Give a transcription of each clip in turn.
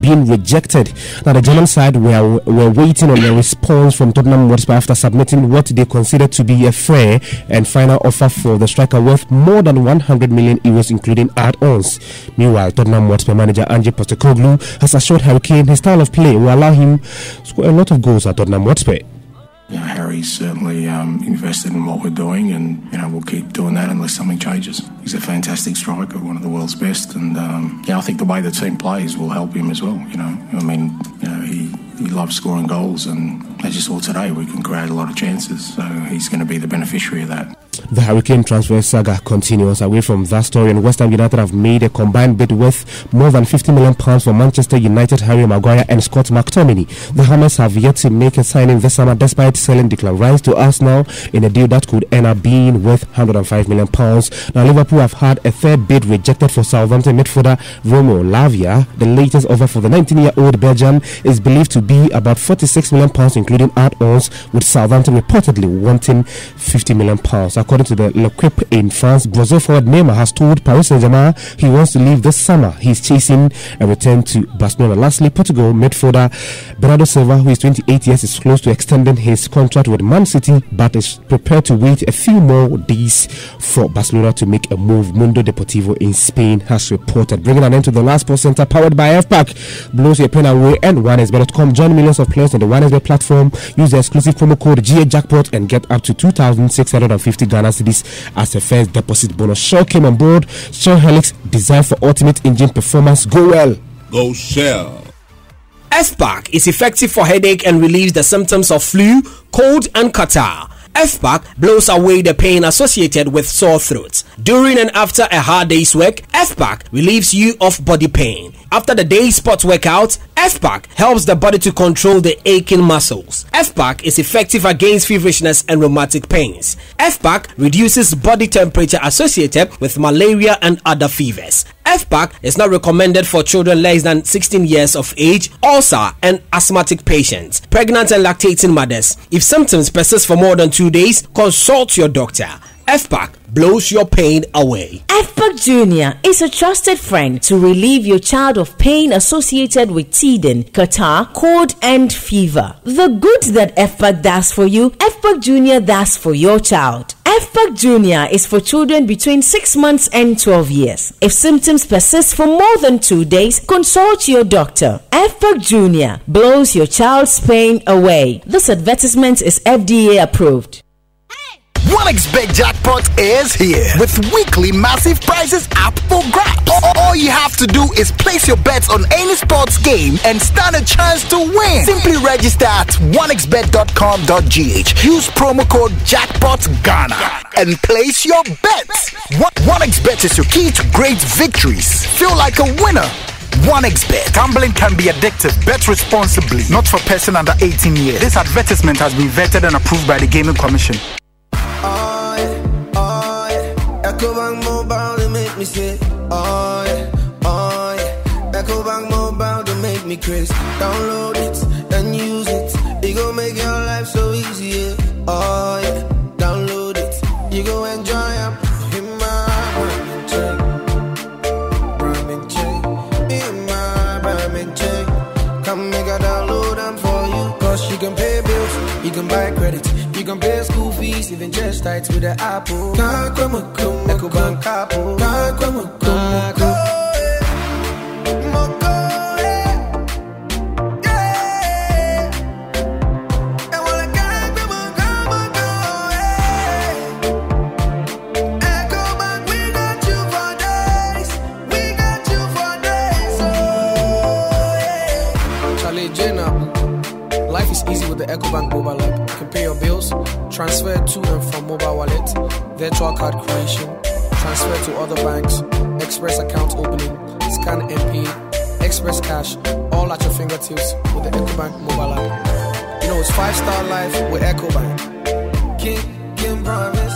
being rejected. Now, the German side were waiting on a response from Tottenham Hotspur after submitting what they considered to be a fair and final offer for the striker worth more than 100 million euros, including add-ons. Meanwhile, Tottenham Hotspur manager Ange Postecoglou has assured Harry Kane his style of play will allow him to score a lot of goals at Tottenham Hotspur. Harry's certainly invested in what we're doing, and we'll keep doing that unless something changes. He's a fantastic striker, one of the world's best, and I think the way the team plays will help him as well. He loves scoring goals, and as you saw today, we can create a lot of chances, so he's going to be the beneficiary of that. The Harry Kane transfer saga continues. Away from that story, and West Ham United have made a combined bid worth more than £50 million for Manchester United, Harry Maguire and Scott McTominay. The Hammers have yet to make a signing this summer, despite selling Declan Rice to Arsenal in a deal that could end up being worth £105 million. Now, Liverpool have had a third bid rejected for Southampton midfielder Romeo Lavia. The latest offer for the 19-year-old Belgian is believed to be about £46 million, including add-ons, with Southampton reportedly wanting £50 million. According to the L'Equipe in France, Brazil forward Neymar has told Paris Saint-Germain he wants to leave this summer. He's chasing a return to Barcelona. Lastly, Portugal midfielder Bernardo Silva, who is 28 years, is close to extending his contract with Man City, but is prepared to wait a few more days for Barcelona to make a move. Mundo Deportivo in Spain has reported. Bringing an end to the last Sports Center, powered by FPAC. Blows your pen away and 1xbet.com. Join millions of players on the 1xbet platform. Use the exclusive promo code GA Jackpot and get up to 2,650 Ghana cedis as a first deposit bonus. Shell came on board. Shell Helix, designed for ultimate engine performance. Go well. Go Shell. FPAC is effective for headache and relieves the symptoms of flu, cold, and catarrh. FPAC blows away the pain associated with sore throats. During and after a hard day's work, FPAC relieves you of body pain. After the day's sport workout, FPAC helps the body to control the aching muscles. FPAC is effective against feverishness and rheumatic pains. FPAC reduces body temperature associated with malaria and other fevers. FPAC is not recommended for children less than 16 years of age, ulcer and asthmatic patients, pregnant and lactating mothers. If symptoms persist for more than 2 days, consult your doctor. FPAC blows your pain away. FPAC Junior is a trusted friend to relieve your child of pain associated with teething, catarrh, cold, and fever. The good that FPAC does for you, FPAC Junior does for your child. FPAC Junior is for children between 6 months and 12 years. If symptoms persist for more than 2 days, consult your doctor. FPAC Junior blows your child's pain away. This advertisement is FDA approved. 1xBet Jackpot is here with weekly massive prizes up for grabs. All you have to do is place your bets on any sports game and stand a chance to win. Simply register at 1xbet.com.gh. Use promo code JackpotGhana and place your bets. 1xBet is your key to great victories. Feel like a winner. 1xBet. Gambling can be addictive. Bet responsibly. Not for person under 18 years. This advertisement has been vetted and approved by the Gaming Commission. EcoBank Mobile, they make me say, oh yeah. EcoBank Mobile, they make me crazy. Download it and use it. It gon' make your life so easy, yeah. Oh yeah, download it. You go enjoy it. In my Ramen chain. In my Ramen chain. Come make a download them for you. Cause you can pay bills, you can buy credit. You can pay school fees, even just tights with the Apple. EcoBank Apple. Life is easy with the EcoBank mobile app. You can pay your bills, transfer to and from mobile wallet, virtual card creation, transfer to other banks, express account opening, scan and pay, express cash, all at your fingertips with the EcoBank mobile app. You know, it's 5-star life with EcoBank. King promise.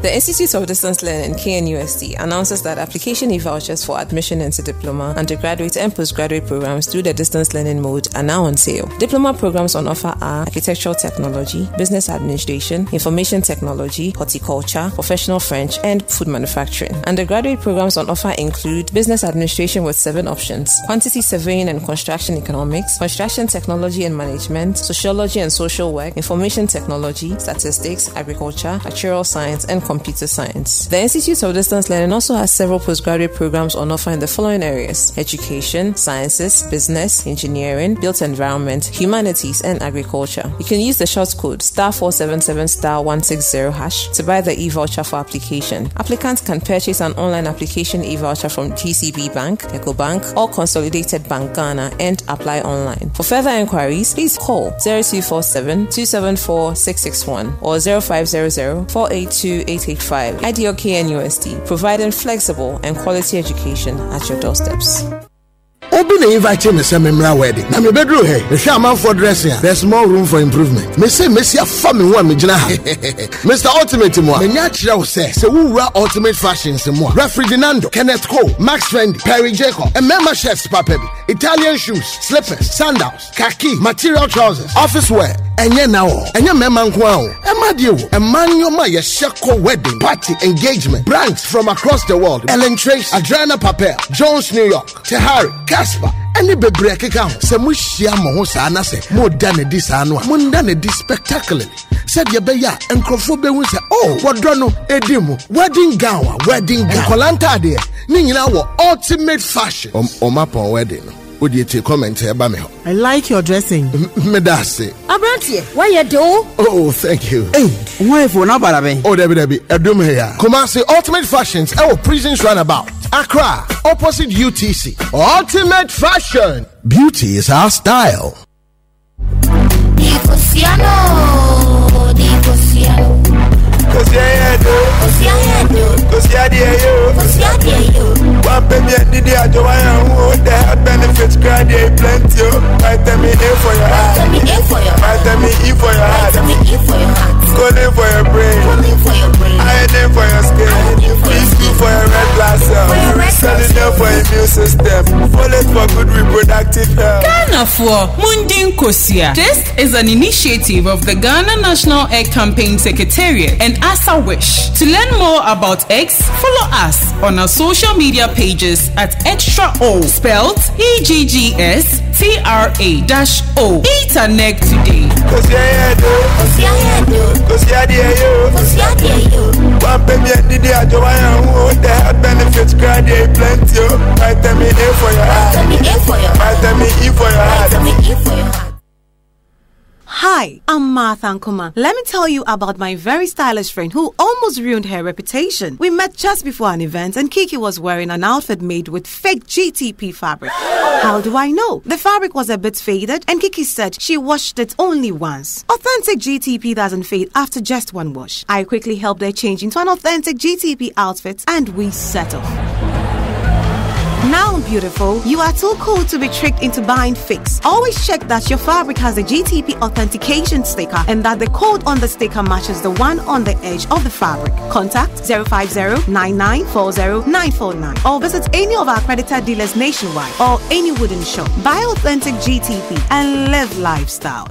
The Institute of Distance Learning, KNUST, announces that application e-vouchers for admission into diploma, undergraduate and postgraduate programs through the distance learning mode are now on sale. Diploma programs on offer are Architectural Technology, Business Administration, Information Technology, Horticulture, Professional French, and Food Manufacturing. Undergraduate programs on offer include Business Administration with 7 options, Quantity Surveying and Construction Economics, Construction Technology and Management, Sociology and Social Work, Information Technology, Statistics, Agriculture, Actuarial Science, and Computer Science. The Institute of Distance Learning also has several postgraduate programs on offer in the following areas: Education, Sciences, Business, Engineering, Built Environment, Humanities, and Agriculture. You can use the short code *477*160# to buy the e-voucher for application. Applicants can purchase an online application e-voucher from GCB Bank, EcoBank, or Consolidated Bank Ghana and apply online. For further inquiries, please call 0247-274-661 or 0500-482-885. Ideal KNUST, providing flexible and quality education at your doorsteps. Obi na invite me say memra wedding. Na me bedroom here. Me share man for dressing. There's more room for improvement. Me say Messi afa me ho me gina ha. Mr. Ultimate mo. Me nya kire wo say we wura Ultimate Fashions mo. Refrigerando, Kenneth Cole, Max Fendi, Perry Jacob, and Mema Chefs Papa Bi. Italian shoes, slippers, sandals, khaki, material trousers, office wear. Enye na wo. Enye mema nko a wo. Ema die wo. Emmanuel ma ye sheko wedding, party, engagement. Brands from across the world. Ellen Trace, Adriana Papel, Jones New York, Tehari, Casper, any baby keka ho. Se mu hia mo ho sa na se mo da ne di sa no a. Mo da ne di spectacularly. Said ye be ya enkrofo be hu se oh wodro no edimu wedding gown, wedding gown. Kolanta de ni nyina wo Ultimate Fashion. O mapon wedding no. Comment about me. I like your dressing. Medase. Abrantie, why you do? Oh, thank you. Hey, why for na barabe? Oh, Debbie, Edum here. Kumasi Ultimate Fashions. Oh, Prisons Runabout. Accra, opposite UTC. Ultimate Fashion. Beauty is our style. One baby and the day I do I who the health benefits graduate plenty. Vitamin A for your heart. Vitamin E for your heart. Golden for your brain. Iron for your skin. B2 for your red blood cells. Cellular for your immune system. Folate for good reproductive health. Ghana for Mundin Kosia. This is an initiative of the Ghana National Egg Campaign Secretariat and Asa Wish. To learn more about eggs, follow us on our social media pages at Extra O, spelled EGGSTRA-O. Eat an egg today. One baby and the day I do I who the health benefits graduate plenty. Vitamin A for your heart. Vitamin E for your heart. Hi, I'm Martha Nkuma. Let me tell you about my very stylish friend who almost ruined her reputation. We met just before an event and Kiki was wearing an outfit made with fake GTP fabric. How do I know? The fabric was a bit faded and Kiki said she washed it only once. Authentic GTP doesn't fade after just one wash. I quickly helped her change into an authentic GTP outfit and we settled. Now, beautiful, you are too cool to be tricked into buying fakes. Always check that your fabric has a GTP authentication sticker and that the code on the sticker matches the one on the edge of the fabric. Contact 050-9940-949 or visit any of our accredited dealers nationwide or any wooden shop. Buy authentic GTP and live lifestyle.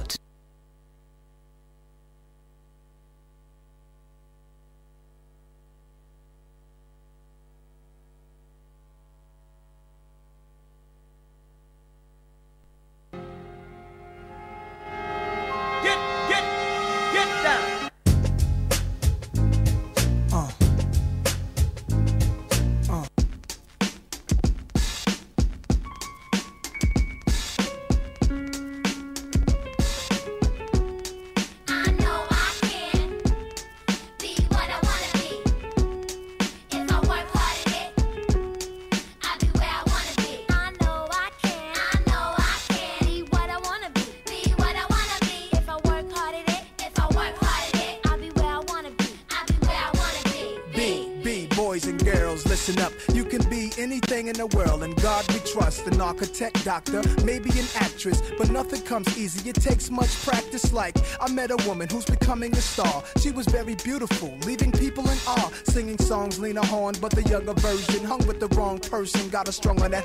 anything in the world, and God we trust. An architect, doctor, maybe an actress, but nothing comes easy. It takes much practice. Like I met a woman who's becoming a star. She was very beautiful, leaving people in awe. Singing songs, Lena Horne, but the younger version. Hung with the wrong person, got her strung on that.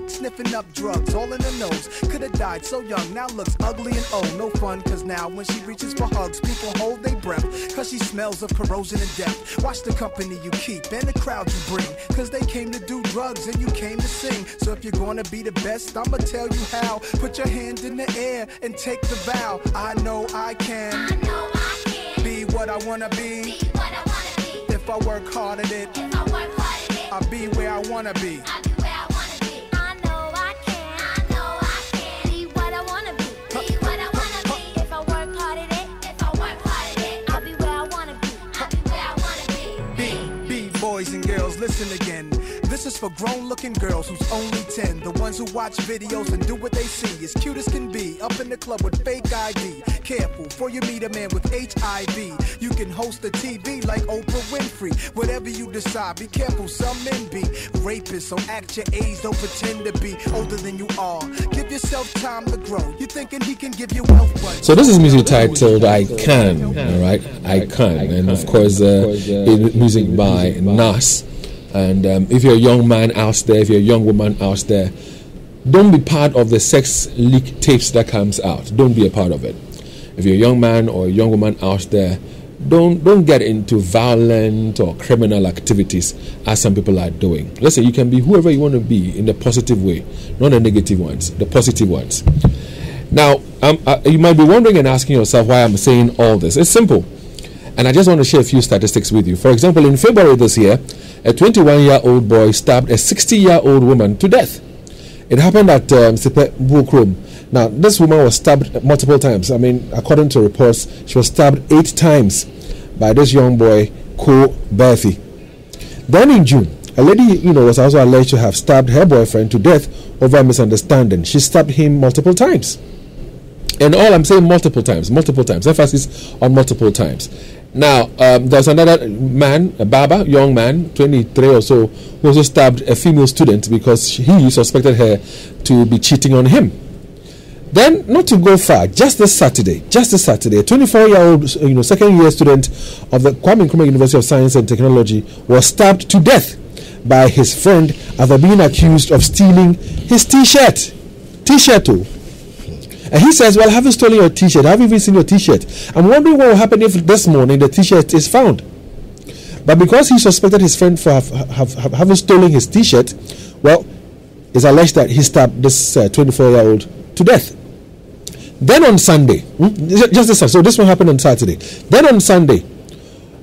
Sniffing up drugs, all in the nose. Could've died so young, now looks ugly and old. No fun, cause now when she reaches for hugs, people hold their breath, cause she smells of corrosion and death. Watch the company you keep and the crowd you bring, cause they came to do drugs and you came to sing. So if you're gonna be the best, I'ma tell you how. Put your hand in the air and take the vow. I know I can, be what I wanna be. If I work hard at it, I'll be where I wanna be. Boys and girls, listen again. This is for grown-looking girls who's only 10. The ones who watch videos and do what they see. As cute as can be, up in the club with fake ID. Careful, before you meet a man with HIV. You can host a TV like Oprah Winfrey. Whatever you decide, be careful, some men be rapists. So act your age, don't pretend to be older than you are. Give yourself time to grow. You thinking he can give you wealth, but... So this is music titled I Can, alright? I Can. And of course, music by Nas. And if you're a young man out there, if you're a young woman out there, don't be part of the sex leak tapes that comes out. Don't be a part of it. If you're a young man or a young woman out there, don't get into violent or criminal activities as some people are doing. Listen, you can be whoever you want to be in the positive way, not the negative ones, the positive ones. Now, you might be wondering and asking yourself why I'm saying all this. It's simple. And I just want to share a few statistics with you. For example, in February this year, a 21-year-old boy stabbed a 60-year-old woman to death. It happened at Sipe Bukrum. Now, this woman was stabbed multiple times. I mean, according to reports, she was stabbed 8 times by this young boy, Ko Berthy. Then in June, a lady, was also alleged to have stabbed her boyfriend to death over a misunderstanding. She stabbed him multiple times. And all I'm saying multiple times, emphasis on multiple times. Now, there's another man, a barber, young man, 23 or so, who also stabbed a female student because he suspected her to be cheating on him. Then, not to go far, just this Saturday, a 24-year-old, second-year student of the Kwame Nkrumah University of Science and Technology was stabbed to death by his friend after being accused of stealing his T-shirt. And he says, well, have you stolen your T-shirt? Have you even seen your T-shirt? I'm wondering what will happen if this morning the T-shirt is found. But because he suspected his friend for having stolen his T-shirt, well, it's alleged that he stabbed this 24-year-old to death. Then on Sunday, so this one happened on Saturday. Then on Sunday,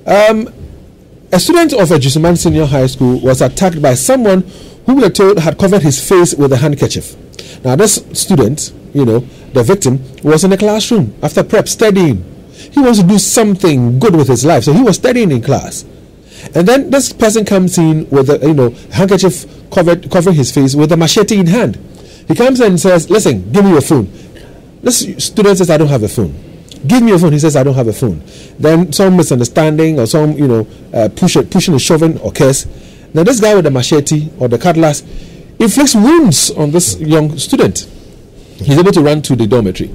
a student of Ejusuman Senior High School was attacked by someone who we were told had covered his face with a handkerchief. Now, this student, the victim, was in the classroom after prep studying. He wants to do something good with his life, so he was studying in class. And then this person comes in with a handkerchief covering his face with a machete in hand. He comes in and says, listen, give me your phone. This student says, I don't have a phone. Give me your phone. He says, I don't have a phone. Then some misunderstanding or some, pushing and shoving occurs. Now this guy with the machete or the cutlass inflicts wounds on this young student. He's able to run to the dormitory.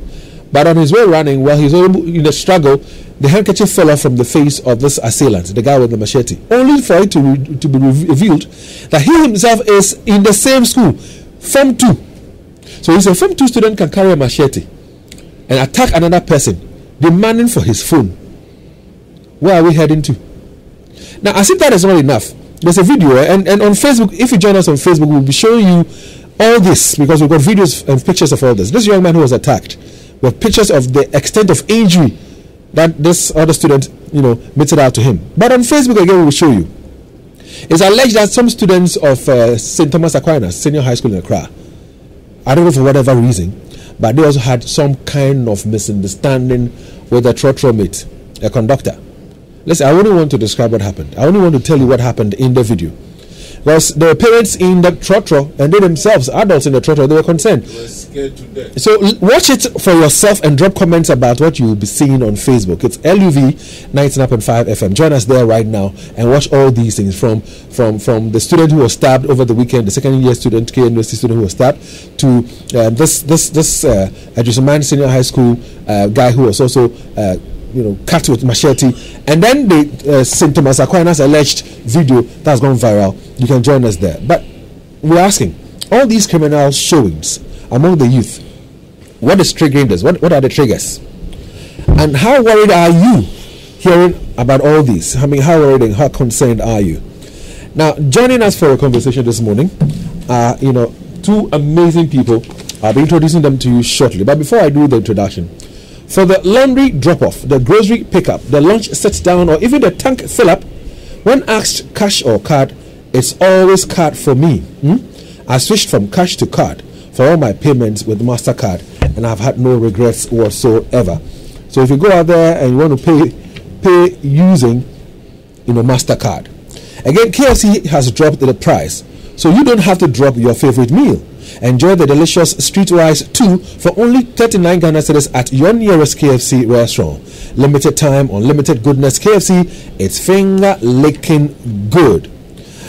But on his way running, while he's in a struggle, the handkerchief fell off from the face of this assailant, the guy with the machete, only for it to be revealed that he himself is in the same school, Form 2. So he's a Form 2 student, can carry a machete and attack another person, demanding for his phone. Where are we heading to? Now, as if that is not enough, there's a video, and on Facebook, if you join us on Facebook, we'll be showing you all this, because we've got videos and pictures of all this. This young man who was attacked, with pictures of the extent of injury that this other student, meted out to him. But on Facebook, again, we will show you. It's alleged that some students of St. Thomas Aquinas Senior High School in Accra, I don't know for whatever reason, but they also had some kind of misunderstanding with a trotro mate, a conductor. Listen, I only want to describe what happened. I only want to tell you what happened in the video. because the parents in the trotro and they themselves, adults in the trotro, they were concerned. They were scared to death. So watch it for yourself and drop comments about what you will be seeing on Facebook. It's LUV 99.5 FM. Join us there right now and watch all these things from the student who was stabbed over the weekend, the second year student, KNUST student who was stabbed, to this Adjusaman Senior High School guy who was also cut with machete, and then the St. Thomas Aquinas alleged video that's gone viral. You can join us there. But we're asking, all these criminal showings among the youth, what is triggering this? What are the triggers? And how worried are you hearing about all this? I mean, how worried and how concerned are you? Now, joining us for a conversation this morning are, two amazing people. I'll be introducing them to you shortly. But before I do the introduction, for the laundry drop-off, the grocery pickup, the lunch sit-down, or even the tank fill-up, when asked cash or card, it's always card for me. I switched from cash to card for all my payments with MasterCard, and I've had no regrets whatsoever. So if you go out there and you want to pay using, MasterCard. Again, KFC has dropped the price, so you don't have to drop your favorite meal. Enjoy the delicious Streetwise 2 for only 39 Ghana cedis at your nearest KFC restaurant. Limited time, unlimited goodness. KFC, it's finger-licking good.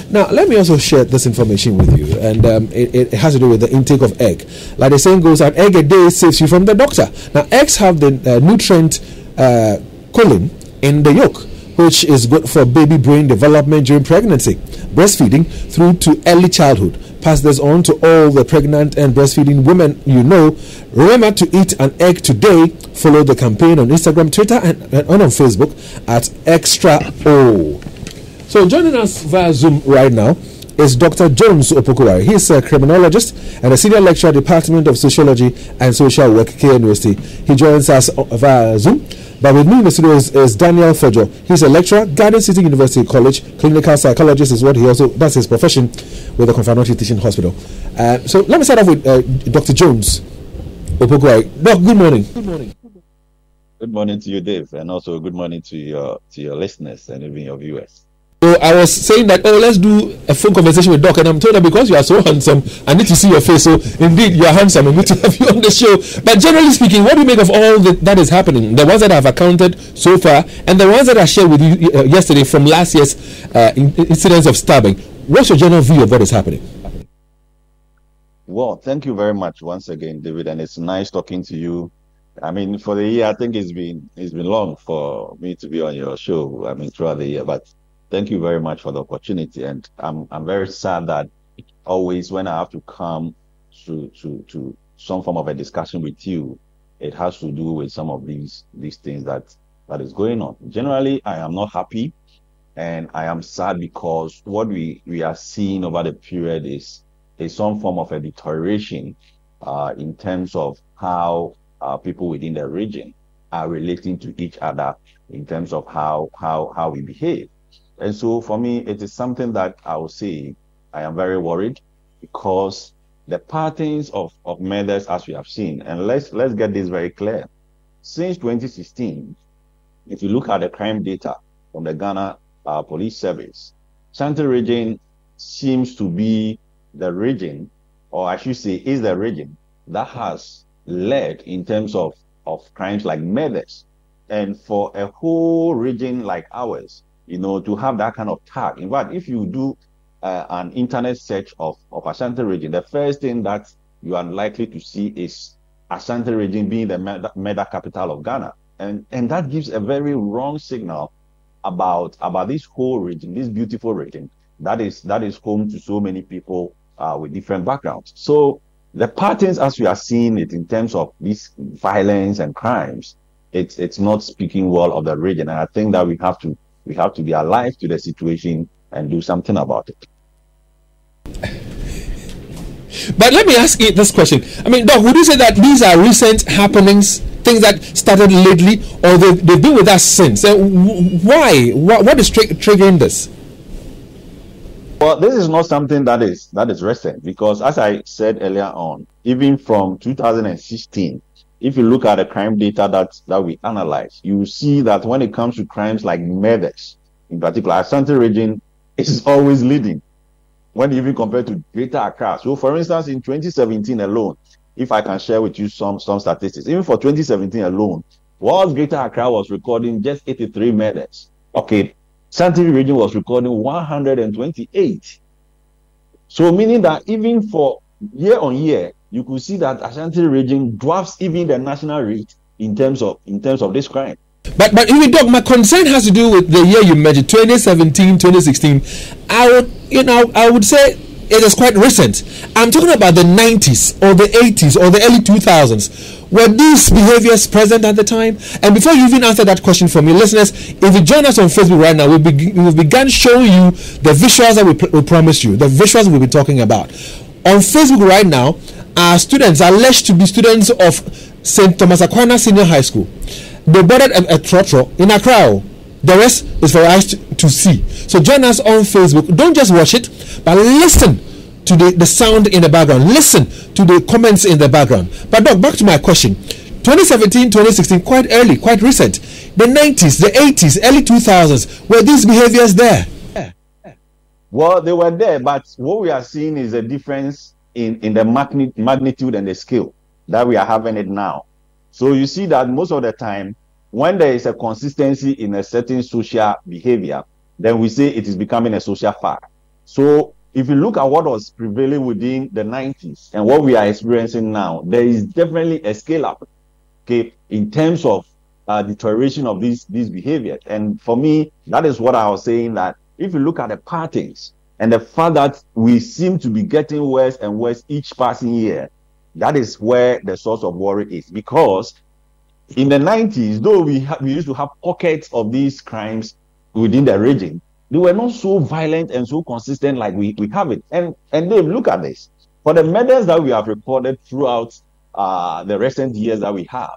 Now, let me also share this information with you, and it has to do with the intake of egg. Like the saying goes, an egg a day saves you from the doctor. Now, eggs have the nutrient choline in the yolk, which is good for baby brain development during pregnancy, breastfeeding through to early childhood. Pass this on to all the pregnant and breastfeeding women you know. Remember to eat an egg today. Follow the campaign on Instagram, Twitter, and on Facebook at Extra O. So joining us via Zoom right now is Dr. Jones Opokuwari. He's a criminologist and a senior lecturer at the Department of Sociology and Social Work, KNUST. He joins us via Zoom. But with me in the studio is Daniel Fojo. He's a lecturer, Garden City University College, clinical psychologist is what he also does his profession with the Confirmatory Teaching Hospital. So let me start off with Dr. Jones Opokuwari. Doc, good morning. Good morning. Good morning to you, Dave, and also good morning to your listeners and even your viewers. So I was saying that, let's do a phone conversation with Doc, and I'm told that because you are so handsome, I need to see your face. So indeed, you are handsome, and we need to have you on the show. But generally speaking, what do you make of all that is happening? The ones that I've accounted so far, and the ones that I shared with you yesterday from last year's incidents of stabbing. What's your general view of what is happening? Well, thank you very much once again, David, and it's nice talking to you. I mean, for the year, I think it's been long for me to be on your show. I mean, throughout the year, but thank you very much for the opportunity, and I'm very sad that always when I have to come to some form of a discussion with you, it has to do with some of these things that is going on. Generally, I am not happy, and I am sad because what we are seeing over the period is some form of a deterioration in terms of how people within the region are relating to each other in terms of how we behave. And so for me, it is something that I will say I am very worried because the patterns of murders as we have seen, and let's get this very clear. Since 2016, if you look at the crime data from the Ghana Police Service, Ashanti region seems to be the region, or I should say is the region that has led in terms of crimes like murders. And for a whole region like ours, to have that kind of tag. In fact, if you do an internet search of Ashanti region, the first thing that you are likely to see is Ashanti region being the murder capital of Ghana. And that gives a very wrong signal about this whole region, this beautiful region that is home to so many people with different backgrounds. So the patterns as we are seeing it in terms of this violence and crimes, it's not speaking well of the region. And I think that we have to be alive to the situation and do something about it. But let me ask you this question. I mean, Doc, would you say that these are recent happenings, things that started lately, or they've been with us since? Why? What is triggering this? Well, this is not something that is recent, because as I said earlier on, even from 2016, if you look at the crime data that we analyze, you see that when it comes to crimes like murders, in particular, Ashanti region is always leading. when even compared to Greater Accra. So, for instance, in 2017 alone, if I can share with you some statistics, even for 2017 alone, while Greater Accra was recording just 83 murders, okay, Ashanti region was recording 128. So, meaning that even for year on year, you could see that Ashanti region dwarfs even the national rate in terms of this crime. But even Doc, my concern has to do with the year you mentioned, 2017, 2016. I would say it is quite recent. I'm talking about the 90s or the 80s or the early 2000s. Were these behaviors present at the time? And before you even answer that question for me, listeners, if you join us on Facebook right now, we've begun showing you the visuals that we promised you, the visuals we'll be talking about. On Facebook right now, our students are alleged to be students of St. Thomas Aquinas Senior High School. They boarded a trotro in Accra. The rest is for us to see. So join us on Facebook. Don't just watch it, but listen to the sound in the background. Listen to the comments in the background. But Doc, back to my question. 2017, 2016, quite early, quite recent. The 90s, the 80s, early 2000s, were these behaviors there? Well, they were there, but what we are seeing is a difference in the magnitude and the scale that we are having it now. So you see that most of the time, when there is a consistency in a certain social behavior, then we say it is becoming a social fact. So if you look at what was prevailing within the 90s and what we are experiencing now, there is definitely a scale up, okay, in terms of deterioration of these behaviors. And for me, that is what I was saying, that if you look at the patterns and the fact that we seem to be getting worse and worse each passing year, that is where the source of worry is. Because in the 90s, though we used to have pockets of these crimes within the region, they were not so violent and so consistent like we have it. And Dave, look at this. For the murders that we have recorded throughout the recent years that we have,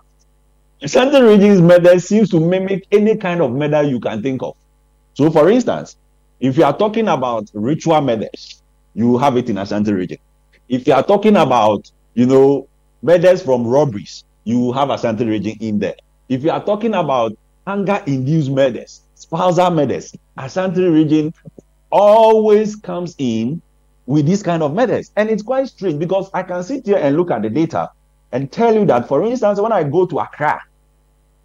Ashanti region's murder seems to mimic any kind of murder you can think of. So, for instance, if you are talking about ritual murders, you have it in Ashanti region. If you are talking about, murders from robberies, you have Ashanti region in there. If you are talking about anger-induced murders, spousal murders, Ashanti region always comes in with this kind of murders. And it's quite strange because I can sit here and look at the data and tell you that, for instance, when I go to Accra,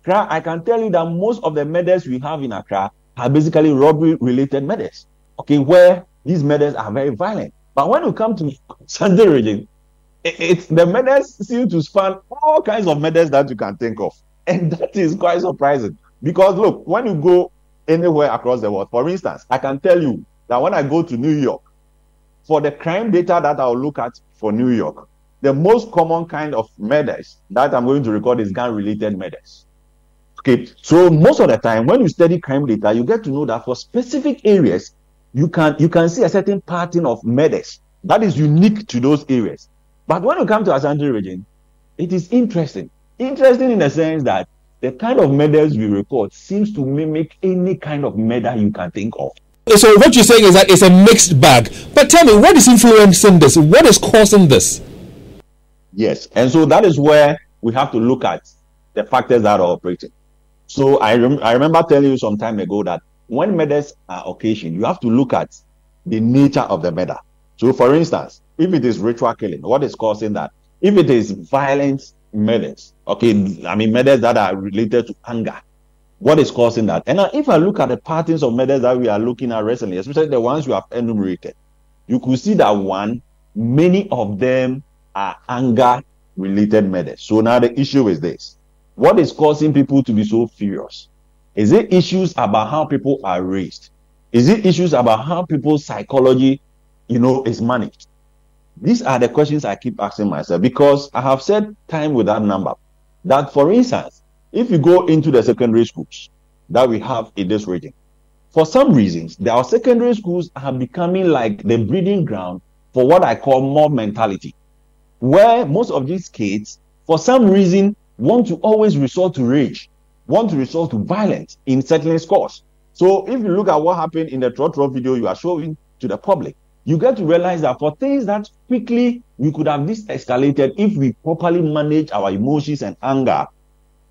I can tell you that most of the murders we have in Accra are basically robbery-related murders, okay, where these murders are very violent. But when you come to Ashanti region, the murders seem to span all kinds of murders that you can think of. And that is quite surprising. Because look, when you go anywhere across the world, for instance, I can tell you that when I go to New York, for the crime data that I'll look at for New York, the most common kind of murders that I'm going to record is gun-related murders. Okay, so most of the time, when you study crime data, you get to know that for specific areas, you can see a certain pattern of murders that is unique to those areas. But when you come to Ashanti region, it is interesting. Interesting in the sense that the kind of murders we record seems to mimic any kind of murder you can think of. So what you're saying is that it's a mixed bag. But tell me, what is influencing this? What is causing this? Yes, and so that is where we have to look at the factors that are operating. So I remember telling you some time ago that when murders are occasioned, you have to look at the nature of the murder. So for instance, if it is ritual killing, what is causing that? If it is violent murders, murders that are related to anger, what is causing that? And now, if I look at the patterns of murders that we are looking at recently, especially the ones we have enumerated, you could see that many of them are anger-related murders. So now the issue is this. What is causing people to be so furious? Is it issues about how people are raised? Is it issues about how people's psychology, is managed? These are the questions I keep asking myself, because I have said time without number that, for instance, if you go into the secondary schools that we have in this region, for some reasons, our secondary schools are becoming like the breeding ground for what I call mob mentality, where most of these kids, for some reason, want to always resort to rage, want to resort to violence in settling scores. So if you look at what happened in the Trotro video you are showing to the public, you get to realize that for things that quickly we could have de-escalated if we properly manage our emotions and anger,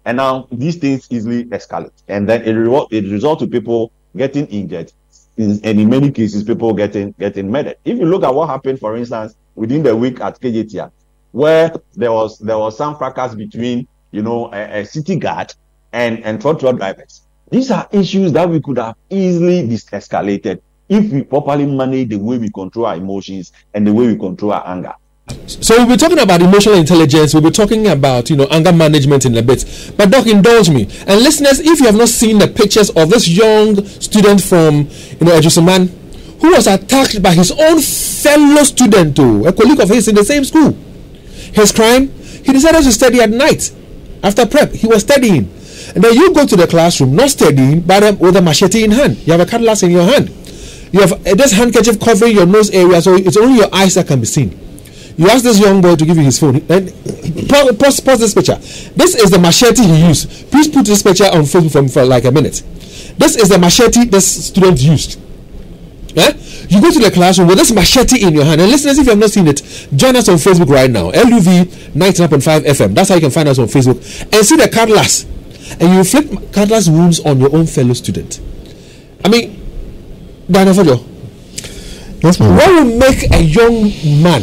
and now these things easily escalate. And then it results to people getting injured, and in many cases, people getting murdered. If you look at what happened, for instance, within the week at KJTR, where there was some fracas between, a city guard and trotro drivers. These are issues that we could have easily de-escalated if we properly manage the way we control our emotions and the way we control our anger. So we'll be talking about emotional intelligence. We'll be talking about anger management in a bit. But Doc, indulge me. And listeners, if you have not seen the pictures of this young student from Ejusuman, who was attacked by his own fellow student, a colleague of his in the same school. His crime: he decided to study at night. After prep, he was studying. And then you go to the classroom, not studying, but with a machete in hand. You have a cutlass in your hand. You have this handkerchief covering your nose area, so it's only your eyes that can be seen. You ask this young boy to give you his phone, and pause this picture. This is the machete he used. Please put this picture on Facebook for like a minute. This is the machete this student used. You go to the classroom with this machete in your hand. And listeners, if you have not seen it, join us on Facebook right now. LUV 99.5 FM. That's how you can find us on Facebook. And see the cutlass. And you inflict cutlass wounds on your own fellow student. I mean, Daniel, what will make a young man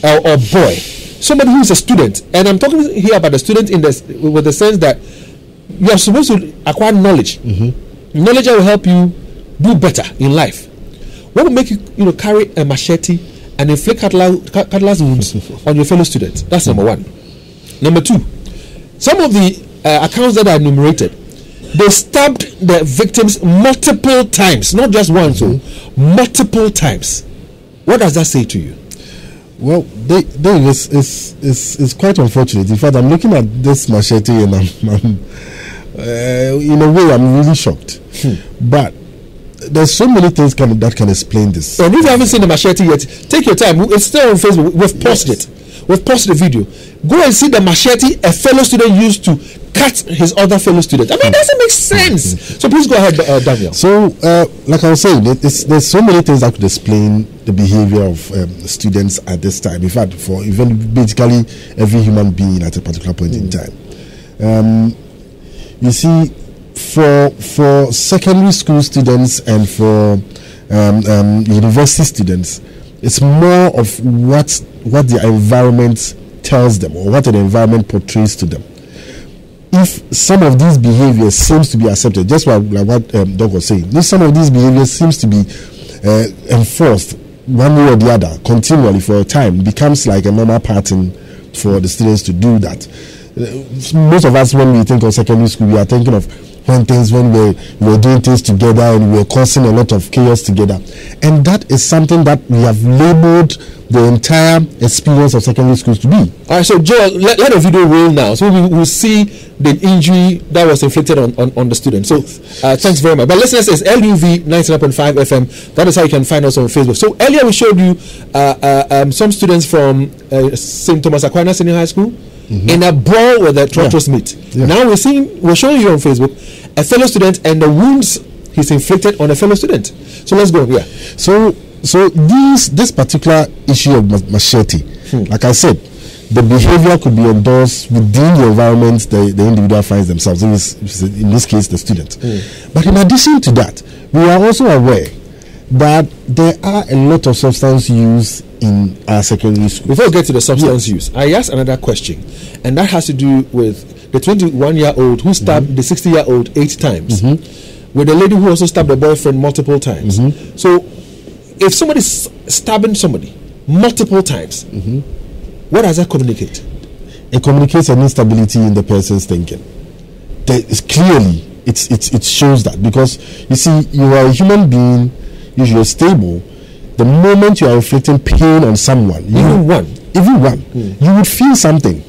or boy, somebody who is a student, and I'm talking here about the student with the sense that you are supposed to acquire knowledge. Knowledge that will help you do better in life. What will make you carry a machete and inflict cutlass wounds on your fellow students? That's number one. Number two, some of the accounts that are enumerated, they stabbed the victims multiple times, not just once, so multiple times. What does that say to you? Well, it's quite unfortunate. In fact, I'm looking at this machete and I'm in a way, I'm really shocked. But there's so many things that can explain this. And if you haven't seen the machete yet, take your time. It's still on Facebook. We've posted it. We've posted the video. Go and see the machete a fellow student used to cut his other fellow student. I mean, it doesn't make sense. So please go ahead, Daniel. So, like I was saying, there's so many things that could explain the behavior of students at this time. In fact, for even basically every human being at a particular point in time. You see, for secondary school students and for university students, it's more of what the environment tells them or what the environment portrays to them. If some of these behaviors seems to be accepted, just like what Doc was saying, if some of these behaviors seems to be enforced one way or the other continually for a time, it becomes like a normal pattern for the students to do that. Most of us, when we think of secondary school, we are thinking of when we were doing things together and we were causing a lot of chaos together. And that is something that we have labeled the entire experience of secondary schools to be. All right, so Joel, let the video roll now. So we will see the injury that was inflicted on the student. So thanks very much. But listeners, it's LUV 99.5 FM. That is how you can find us on Facebook. So earlier we showed you some students from St. Thomas Aquinas Senior High School in a brawl with the Toronto Smith. Now we're showing you on Facebook a fellow student and the wounds he's inflicted on a fellow student. So let's go. So this particular issue of machete, like I said, the behavior could be endorsed within the environment the individual finds themselves. In this case, the student. But in addition to that, we are also aware that there are a lot of substance use in our secondary school. Before we get to the substance use, I asked another question, and that has to do with the 21-year-old who stabbed the 60-year-old 8 times, with the lady who also stabbed the boyfriend multiple times. So, if somebody's stabbing somebody multiple times, what does that communicate? It communicates an instability in the person's thinking. Clearly, it shows that, because you see, you are a human being, you're stable. The moment you are inflicting pain on someone, even one, you would feel something.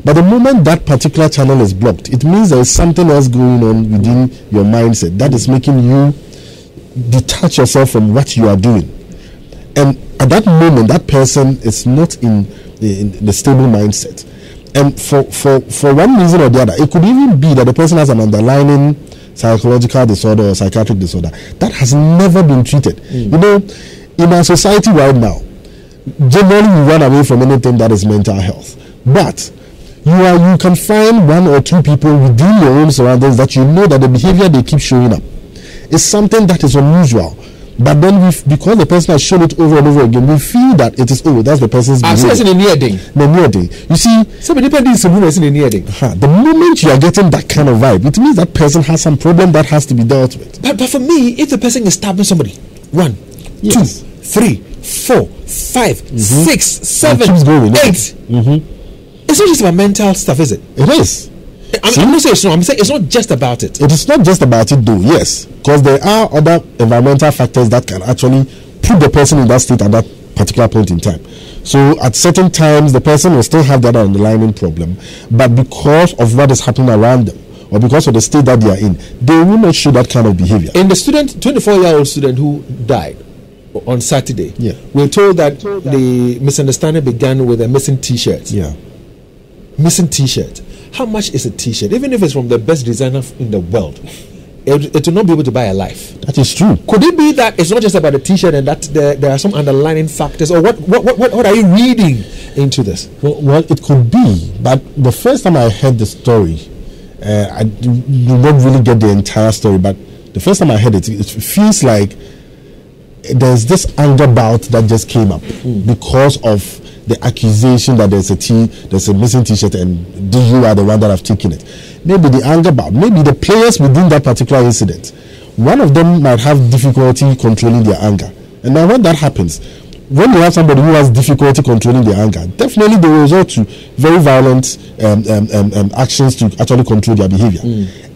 But the moment that particular channel is blocked, it means there is something else going on within your mindset that is making you detach yourself from what you are doing. And at that moment, that person is not in the stable mindset. And for one reason or the other, it could even be that the person has an underlying psychological disorder or psychiatric disorder that has never been treated. You know, in our society right now, generally we run away from anything that is mental health. But you can find 1 or 2 people within your own surroundings that you know that the behavior they keep showing up is something that is unusual. But then, because the person has shown it over and over again, we feel that it is that's the person's behavior. I've seen in near day. You see, somebody depends on in the near day. The moment you are getting that kind of vibe, it means that person has some problem that has to be dealt with. But for me, if the person is stabbing somebody, 1, 2, 3, 4, 5, 6, 7, 8. It's not just about mental stuff, is it? It is. I'm not saying it's not. I'm saying it's not just about it. It is not just about it, though. Yes, because there are other environmental factors that can actually put the person in that state at that particular point in time. So at certain times, the person will still have that underlying problem, but because of what is happening around them, or because of the state that they are in, they will not show that kind of behavior. In the 24-year-old student who died on Saturday, we're told that the misunderstanding began with a missing T-shirt. Missing T-shirt. How much is a T-shirt? Even if it's from the best designer in the world, it will not be able to buy a life. That is true. Could it be that it's not just about the T-shirt and that there are some underlying factors, or what are you reading into this? Well, it could be, but the first time I heard the story, I do not really get the entire story, but the first time I heard it, it feels like there's this anger bout that just came up because of the accusation that there's a missing T-shirt and you are the one that have taken it. Maybe the anger bout, maybe the players within that particular incident, one of them might have difficulty controlling their anger. And now when that happens, when you have somebody who has difficulty controlling their anger, definitely they will resort to very violent actions to actually control their behavior.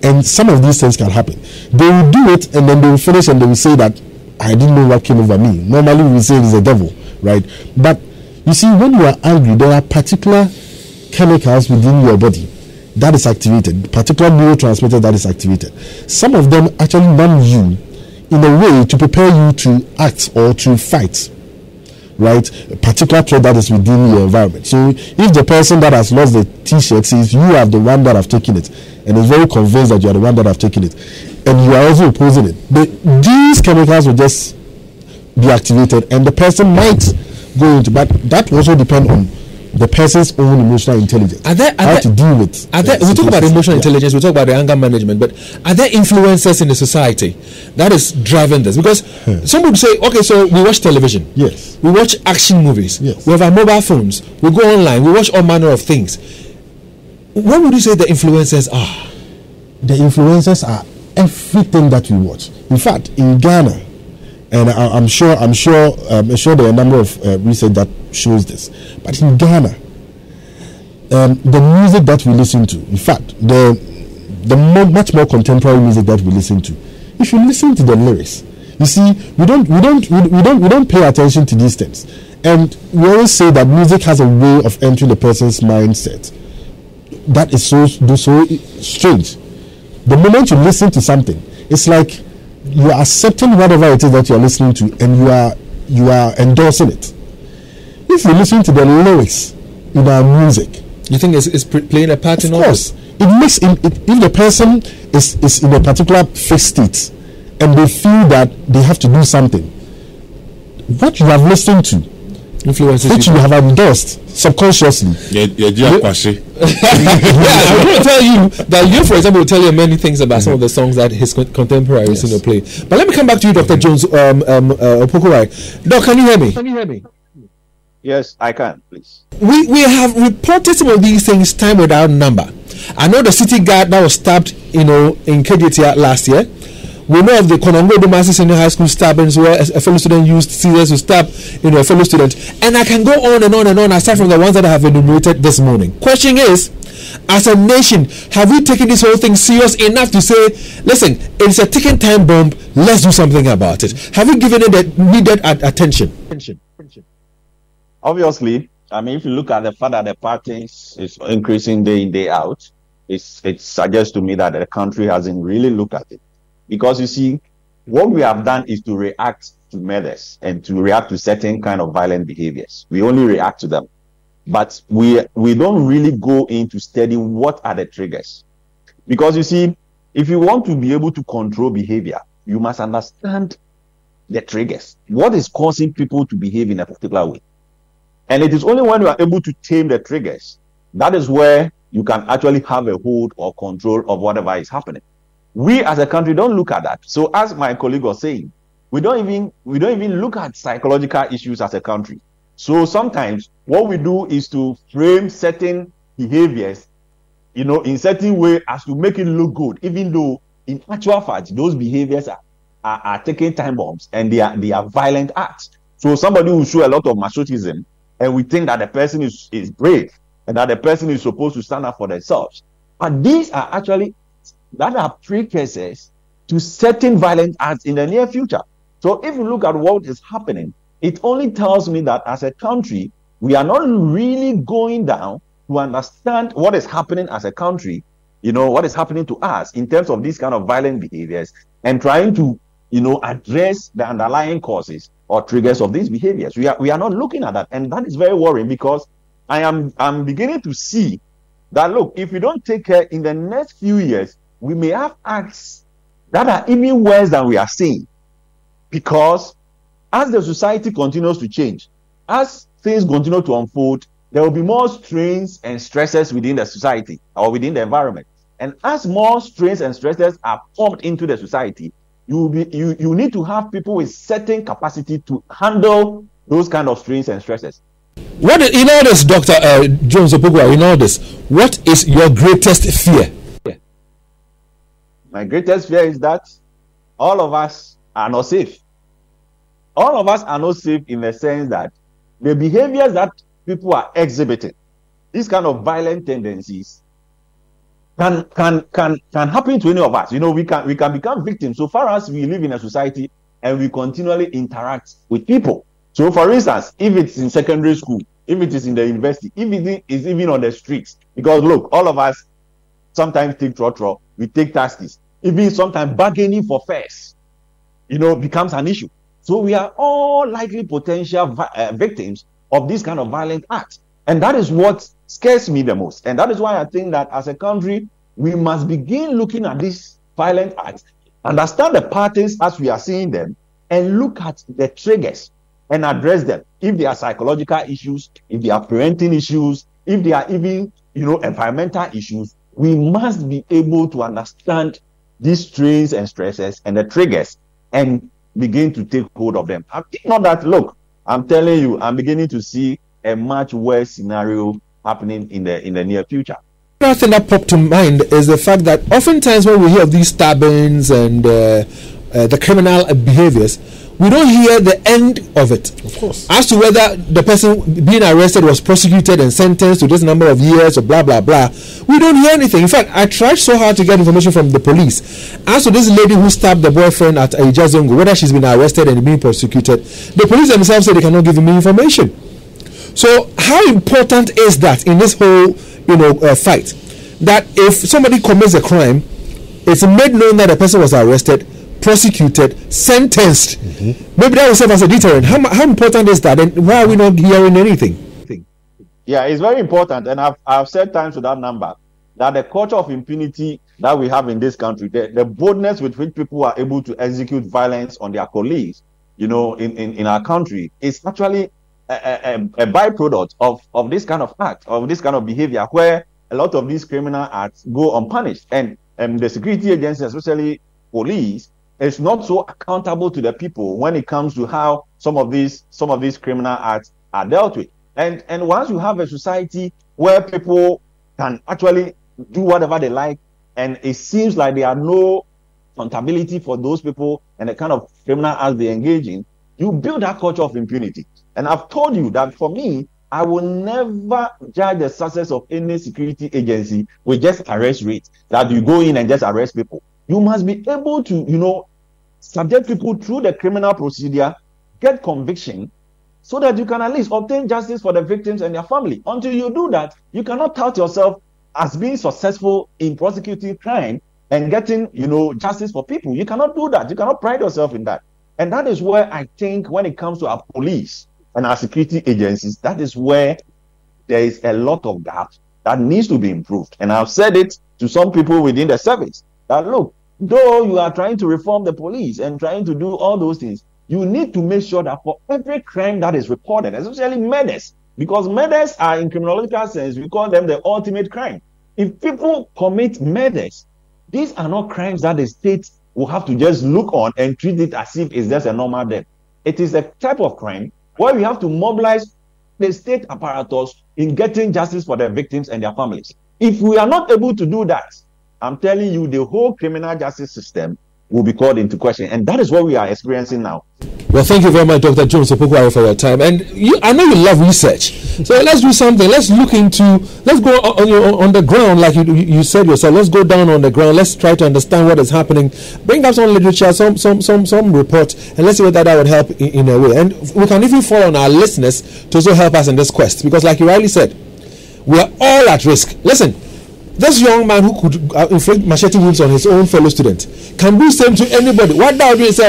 And some of these things can happen. They will do it and then they will finish and they will say that I didn't know what came over me. Normally we will say it's a devil, right? But you see, when you are angry, there are particular chemicals within your body that is activated, particular neurotransmitter that is activated. Some of them actually numb you in a way to prepare you to act or to fight, right? A particular threat that is within your environment. So if the person that has lost the T-shirt says you are the one that have taken it and is very convinced that you are the one that have taken it, and you are also opposing it, these chemicals will just be activated and the person might go into, but that will also depend on the person's own emotional intelligence. How to deal with. We talk about emotional intelligence, we talk about the anger management, but are there influences in the society that is driving this? Because some would say, okay, so we watch television, yes, we watch action movies, yes, we have our mobile phones, we go online, we watch all manner of things. What would you say the influences are? The influences are everything that we watch. In fact, in Ghana, and I'm sure there are a number of research that shows this. But in Ghana, the music that we listen to, in fact, much more contemporary music that we listen to, if you listen to the lyrics, you see, we don't pay attention to these things, and we always say that music has a way of entering the person's mindset. That is so strange. The moment you listen to something, it's like you are accepting whatever it is that you are listening to, and you are endorsing it. If you listen to the lyrics in our music, you think it's playing a part in all this? It makes if the person is in a particular fixed state and they feel that they have to do something, what you have listened to influences which you have endorsed subconsciously. I'm going to tell you that you, for example, will tell you many things about some of the songs that his contemporaries play. But let me come back to you, Dr. Jones Opokuwari. Doc, can you hear me? Yes, I can, please. We have reported some of these things time without number. I know the city guard that was stabbed, in KJT last year. We know of the Konongo Domasi Senior High School stabbings where a fellow student used scissors to stab, a fellow student. And I can go on and on and on, aside from the ones that I have enumerated this morning. Question is, as a nation, have we taken this whole thing serious enough to say, listen, it's a ticking time bomb, let's do something about it? Have we given it the needed attention? Obviously, I mean, if you look at the fact that the patterns is increasing day in, day out, it suggests to me that the country hasn't really looked at it. Because you see, what we have done is to react to murders and to react to certain kind of violent behaviors. We only react to them. But we don't really go into study what are the triggers. Because you see, if you want to be able to control behavior, you must understand the triggers. What is causing people to behave in a particular way? And it is only when you are able to tame the triggers, that is where you can actually have a hold or control of whatever is happening. We as a country don't look at that. So as my colleague was saying, we don't even look at psychological issues as a country. So sometimes what we do is to frame certain behaviors, in certain way as to make it look good, even though in actual fact those behaviors are taking time bombs and they are violent acts. So somebody will show a lot of masochism, and we think that the person is brave and that the person is supposed to stand up for themselves. But these are actually precursors to certain violent acts in the near future. So if you look at what is happening, it only tells me that as a country, we are not really going down to understand what is happening as a country, what is happening to us in terms of these kind of violent behaviors, and trying to, address the underlying causes or triggers of these behaviors. We are not looking at that, and that is very worrying, because I'm beginning to see that, look, if we don't take care in the next few years, we may have acts that are even worse than we are seeing. Because as the society continues to change, as things continue to unfold, there will be more strains and stresses within the society or within the environment. And as more strains and stresses are pumped into the society, you need to have people with certain capacity to handle those kind of strains and stresses. What in all this, Dr. Jones Opogwa, in all this, what is your greatest fear? My greatest fear is that all of us are not safe. All of us are not safe in the sense that the behaviors that people are exhibiting, these kind of violent tendencies, can happen to any of us. We can become victims so far as we live in a society and we continually interact with people. So, for instance, if it's in secondary school, if it is in the university, if it is even on the streets, because look, all of us sometimes take trotro, we take taxis, even sometimes bargaining for fares, becomes an issue. So we are all likely potential victims of this kind of violent acts. And that is what scares me the most. And that is why I think that as a country, we must begin looking at these violent acts, understand the patterns as we are seeing them, and look at the triggers and address them. If they are psychological issues, if they are parenting issues, if they are even, environmental issues, we must be able to understand these strains and stresses and the triggers and begin to take hold of them. Not that, look, I'm telling you, I'm beginning to see a much worse scenario happening in the near future. Another thing that popped to mind is the fact that oftentimes when we hear of these stabbings and the criminal behaviors, we don't hear the end of it. Of course. As to whether the person being arrested was prosecuted and sentenced to this number of years or blah, blah, blah. We don't hear anything. In fact, I tried so hard to get information from the police. As to this lady who stabbed the boyfriend at Ijazongo, whether she's been arrested and being prosecuted, the police themselves say they cannot give me information. So how important is that in this whole, fight? That if somebody commits a crime, it's made known that the person was arrested, prosecuted, sentenced. Maybe that will serve as a deterrent. How important is that, and why are we not hearing anything? Yeah, it's very important, and I've said times to that number that the culture of impunity that we have in this country, the boldness with which people are able to execute violence on their colleagues, in our country, is actually a byproduct of this kind of act, of this kind of behavior, where a lot of these criminal acts go unpunished, and the security agencies, especially police, is not so accountable to the people when it comes to how some of these criminal acts are dealt with. And once you have a society where people can actually do whatever they like, and it seems like there are no accountability for those people and the kind of criminal acts they engage in, you build that culture of impunity. And I've told you that for me, I will never judge the success of any security agency with just arrest rates, that you go in and just arrest people. You must be able to, subject people through the criminal procedure, get conviction, so that you can at least obtain justice for the victims and their family. Until you do that, you cannot tout yourself as being successful in prosecuting crime and getting, justice for people. You cannot do that. You cannot pride yourself in that. And that is where I think when it comes to our police and our security agencies, that is where there is a lot of gap that needs to be improved. And I've said it to some people within the service that, look, though you are trying to reform the police and trying to do all those things, you need to make sure that for every crime that is reported, especially murders, because murders are, in criminological sense, we call them the ultimate crime. If people commit murders, these are not crimes that the state will have to just look on and treat it as if it's just a normal death. It is a type of crime where we have to mobilize the state apparatus in getting justice for the victims and their families. If we are not able to do that, I'm telling you, the whole criminal justice system will be called into question. And that is what we are experiencing now. Well, thank you very much, Dr. Jones Opoku-Ware, for your time. And I know you love research. So let's do something. Let's go on the ground, like you said yourself. Let's go down on the ground. Let's try to understand what is happening. Bring up some literature, some report, and let's see whether that would help in a way. And we can even fall on our listeners to also help us in this quest. Because like you rightly said, we are all at risk. Listen, this young man who could inflict machete wounds on his own fellow student can do the same to anybody. What do you say?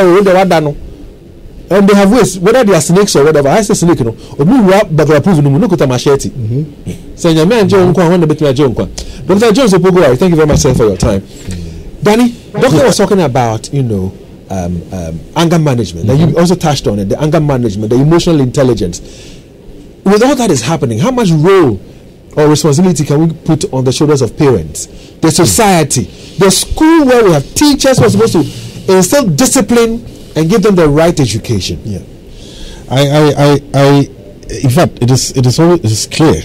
And they have ways, whether they are snakes or whatever. I say snake, but we approve no machete. So Dr. Jones Opoku-Ware, thank you very much, sir, for your time. Danny, Doctor was talking about anger management. And you also touched on it, the anger management, the emotional intelligence. With all that is happening, how much role or responsibility can we put on the shoulders of parents, the society, the school where we have teachers who are supposed to instill discipline and give them the right education? Yeah, in fact, it is clear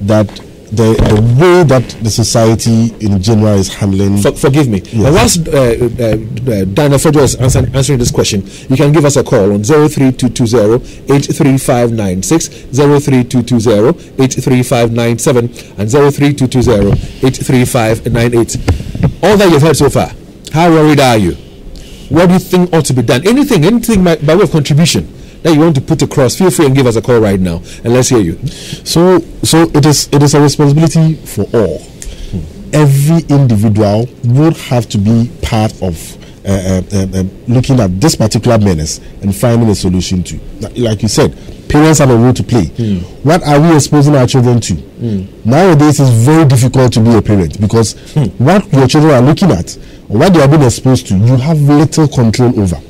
that the way that the society in general is handling. Forgive me. Yes. Whilst Daniel Fredro is answering this question, you can give us a call on 03220-83596, 03220-83597, and 03220-83598. All that you've heard so far, how worried are you? What do you think ought to be done? Anything by way of contribution that you want to put across, feel free and give us a call right now, and let's hear you. So it is a responsibility for all. Every individual would have to be part of looking at this particular menace and finding a solution to. Like you said, parents have a role to play. What are we exposing our children to? Nowadays, it's very difficult to be a parent because what your children are looking at or what they are being exposed to, you have little control over.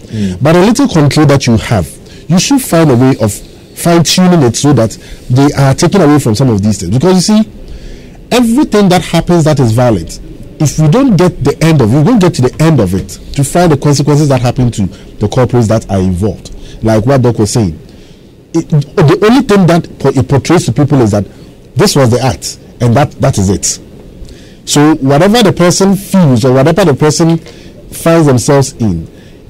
But a little control that you have, you should find a way of fine-tuning it so that they are taken away from some of these things. Because you see, everything that happens that is violent, if we don't get to the end of it to find the consequences that happen to the corporates that are involved, like what Doc was saying, the only thing that it portrays to people is that this was the act, and that is it. So whatever the person feels or whatever the person finds themselves in,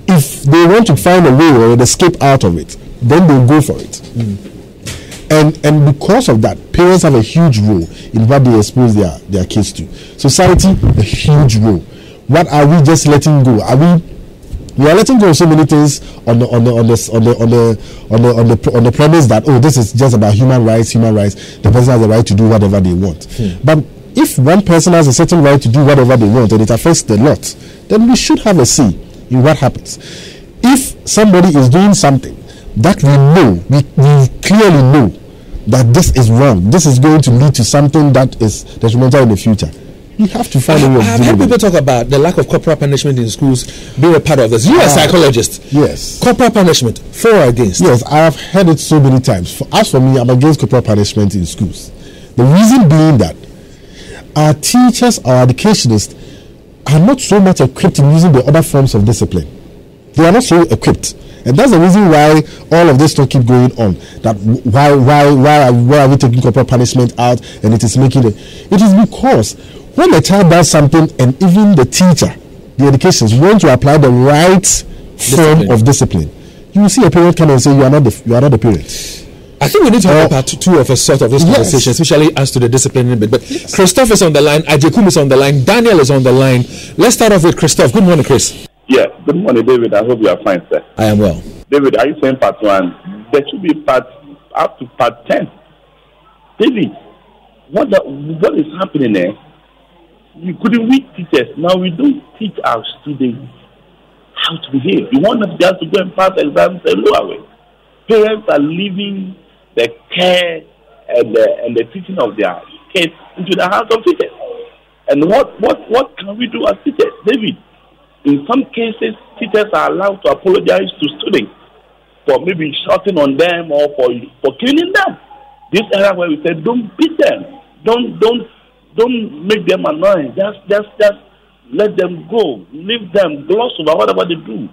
if they want to find a way or an escape out of it, then they'll go for it. And because of that, parents have a huge role in what they expose their kids to. Society, a huge role. What are we just letting go? We are letting go of so many things on the premise that this is just about human rights. The person has the right to do whatever they want. But if one person has a certain right to do whatever they want and it affects the lot, then we should have a say in what happens. If somebody is doing something that we clearly know that this is wrong, this is going to lead to something that is detrimental in the future, you have to find a way of I've heard people talk about the lack of corporal punishment in schools being a part of this. You are a psychologist. Yes. Corporal punishment, for or against? Yes, I have heard it so many times. As for me, I'm against corporal punishment in schools. The reason being that our teachers, our educationists are not so much equipped in using the other forms of discipline. They are not so equipped. And that's the reason why all of this talk keep going on. That why are we taking corporal punishment out and it is making it? It is because when a child does something and even the teacher, the educationists want to apply the right form of discipline, you will see a parent come and say you are not the parent. I think we need to have part two of a sort of this conversation, especially as to the disciplinary bit. But Christophe is on the line, Ajekum is on the line, Daniel is on the line. Let's start off with Christophe. Good morning, Chris. Yeah, good morning, David. I hope you are fine, sir. I am well. David, are you saying part 1? There should be part up to part 10. David, what is happening there? We couldn't read teachers. Now we don't teach our students how to behave. You want them just to go and pass exams and lower way. Parents are leaving the care and the teaching of their kids into the hands of teachers. And what can we do as teachers? David, in some cases, teachers are allowed to apologize to students for maybe shouting on them or for killing them. This era where we said, don't beat them, don't make them annoying. Just let them go, leave them, gloss over whatever they do.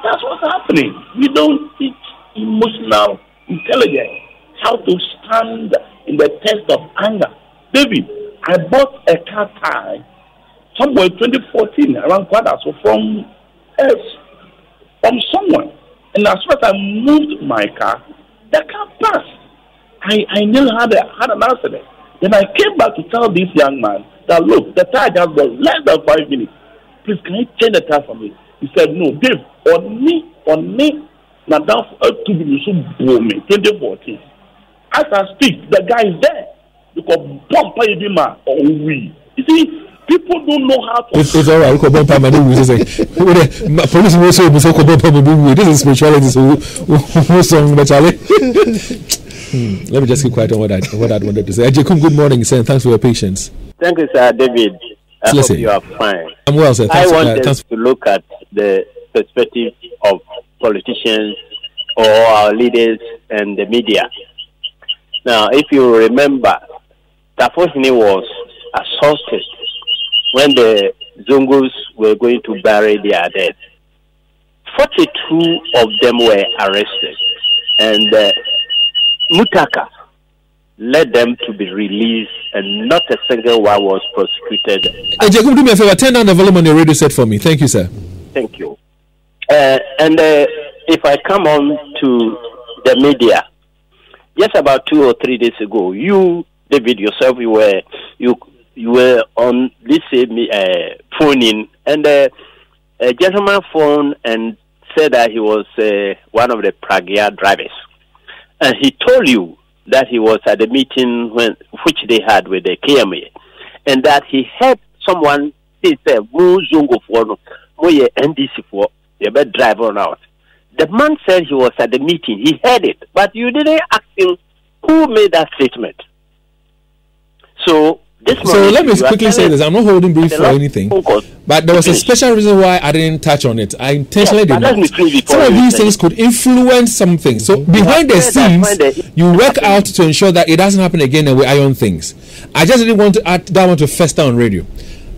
That's what's happening. We don't teach emotional intelligence, how to stand in the test of anger. David, I bought a car tire somewhere in 2014 around Quadras from someone. And as soon as I moved my car, the car passed. I nearly had an accident. Then I came back to tell this young man that, look, the tire just got less than 5 minutes. Please, can you change the tire for me? He said, no, Dave, on me, now that's to be so boom, 2014. As I speak, the guy is there. Because bumper edema on we. You see, people don't know how to. It's all right. Bumper police will say, this is spirituality. So, who's song, Charlie? Let me just keep quiet on what I wanted to say. Jacob, good morning, sir. Thanks for your patience. Thank you, Sir David. I hope you are fine. I'm well, sir. I want us to look at the perspective of politicians or our leaders and the media. Now, if you remember, Tafohini was assaulted when the Zungus were going to bury their dead. 42 of them were arrested, and Mutaka led them to be released, and not a single one was prosecuted. Jacob, do me a favor, turn down the volume on your radio set for me. Thank you, sir. Thank you. And if I come on to the media, just about 2 or 3 days ago, you, David, yourself, you were on this phone in, and a gentleman phoned and said that he was one of the Pragya drivers, and he told you that he was at the meeting which they had with the KMA, and that he heard someone say, "Muzungu for moye NDC for the bed driver out." The man said he was at the meeting. He heard it, but you didn't ask him who made that statement. So let me quickly say this. I'm not holding brief for anything, but there was a special reason why I didn't touch on it. I intentionally did not. Some of these things could influence something. So behind the scenes, you work out to ensure that it doesn't happen again and we iron things. I just didn't want to add that one to fester on radio.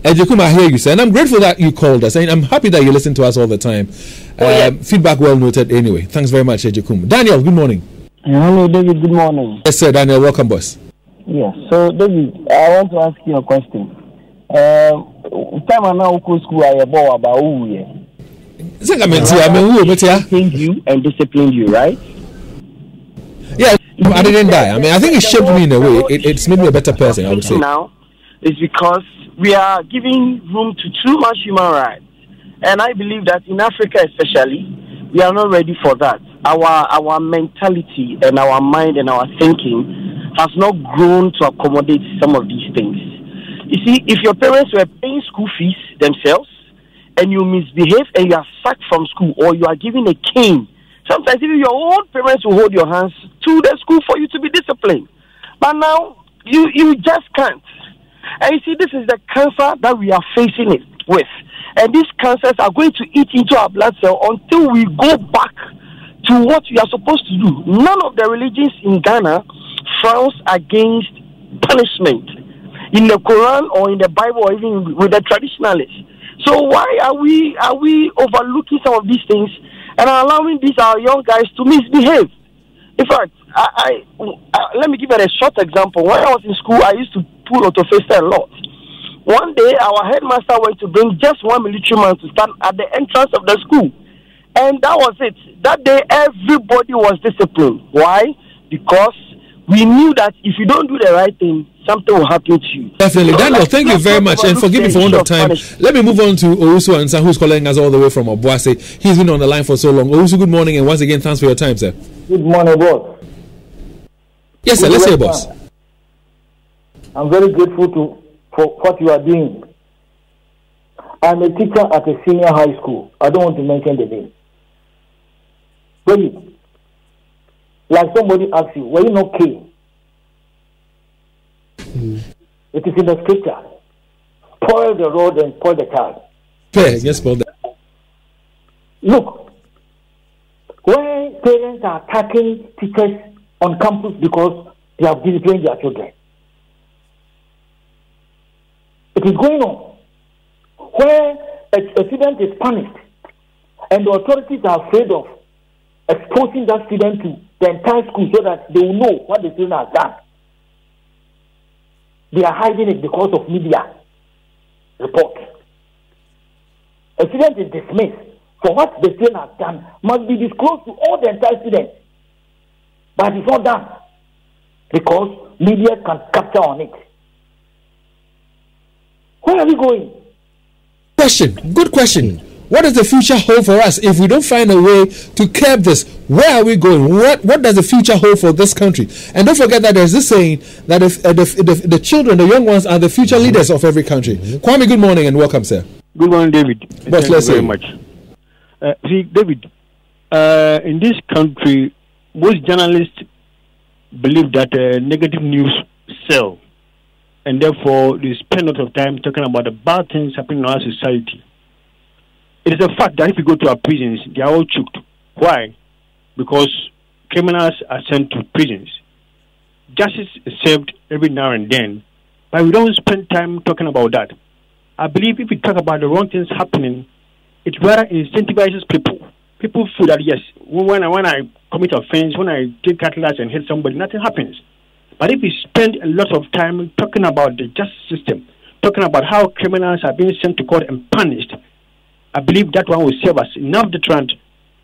Ejekum, I hear you, sir, and I'm grateful that you called us, and I'm happy that you listen to us all the time. Feedback well noted anyway. Thanks very much, Ejekum. Daniel, good morning. Hello, David, good morning. Yes, sir, Daniel, welcome, boss. Yes, so David, I want to ask you a question. Time I now go school, I about who trained you and disciplined you, right? Yeah, I didn't die. I mean, I think it shaped me in a way. It's made me a better person, I would say. Now is because we are giving room to too much human rights, and I believe that in Africa especially, we are not ready for that. Our mentality and our mind and our thinking has not grown to accommodate some of these things. You see, if your parents were paying school fees themselves and you misbehave and you are sacked from school or you are given a cane, sometimes even your own parents will hold your hands to the school for you to be disciplined. But now, you just can't. And you see, this is the cancer that we are facing it with. And these cancers are going to eat into our blood cell until we go back to what we are supposed to do. None of the religions in Ghana frowns against punishment in the Quran or in the Bible or even with the traditionalists. So why are we overlooking some of these things and allowing these our young guys to misbehave? In fact, I let me give you a short example. When I was in school, I used to pull autofesta a lot. One day, our headmaster went to bring just one military man to stand at the entrance of the school. And that was it. That day, everybody was disciplined. Why? Because we knew that if you don't do the right thing, something will happen to you. Definitely. Daniel, thank you very much. And forgive me for want of time. Let me move on to Owusu Ansa, who's calling us all the way from Obuasi. He's been on the line for so long. Owusu, good morning. And once again, thanks for your time, sir. Good morning, boss. Yes, sir. Let's hear, boss. I'm very grateful for what you are doing. I'm a teacher at a senior high school. I don't want to mention the name. Really? Like somebody asked you, were you not Cain? It is in the scripture. Spoil the road and spoil the child. Yes, spoil that. Look, when parents are attacking teachers on campus because they have disciplined their children, it is going on. where a student is punished and the authorities are afraid of exposing that student to the entire school so that they will know what the student has done. They are hiding it because of media reports. A student is dismissed for what the student has done must be disclosed to all the entire students. But it's not done because media can capture on it. Where are we going? Good question. What does the future hold for us if we don't find a way to curb this? Where are we going? What does the future hold for this country? And don't forget that there's this saying that if the children, the young ones, are the future leaders of every country. Kwame, good morning and welcome, sir. Good morning, David. Thank you very much. See, David, in this country, most journalists believe that negative news sell, and therefore they spend a lot of time talking about the bad things happening in our society. It is a fact that if you go to our prisons, they are all choked. Why? Because criminals are sent to prisons. Justice is served every now and then, but we don't spend time talking about that. I believe if we talk about the wrong things happening, it rather incentivizes people. People feel that, yes, when I commit offense, when I take cutlass and hit somebody, nothing happens. But if we spend a lot of time talking about the justice system, talking about how criminals are being sent to court and punished, I believe that one will serve us enough deterrent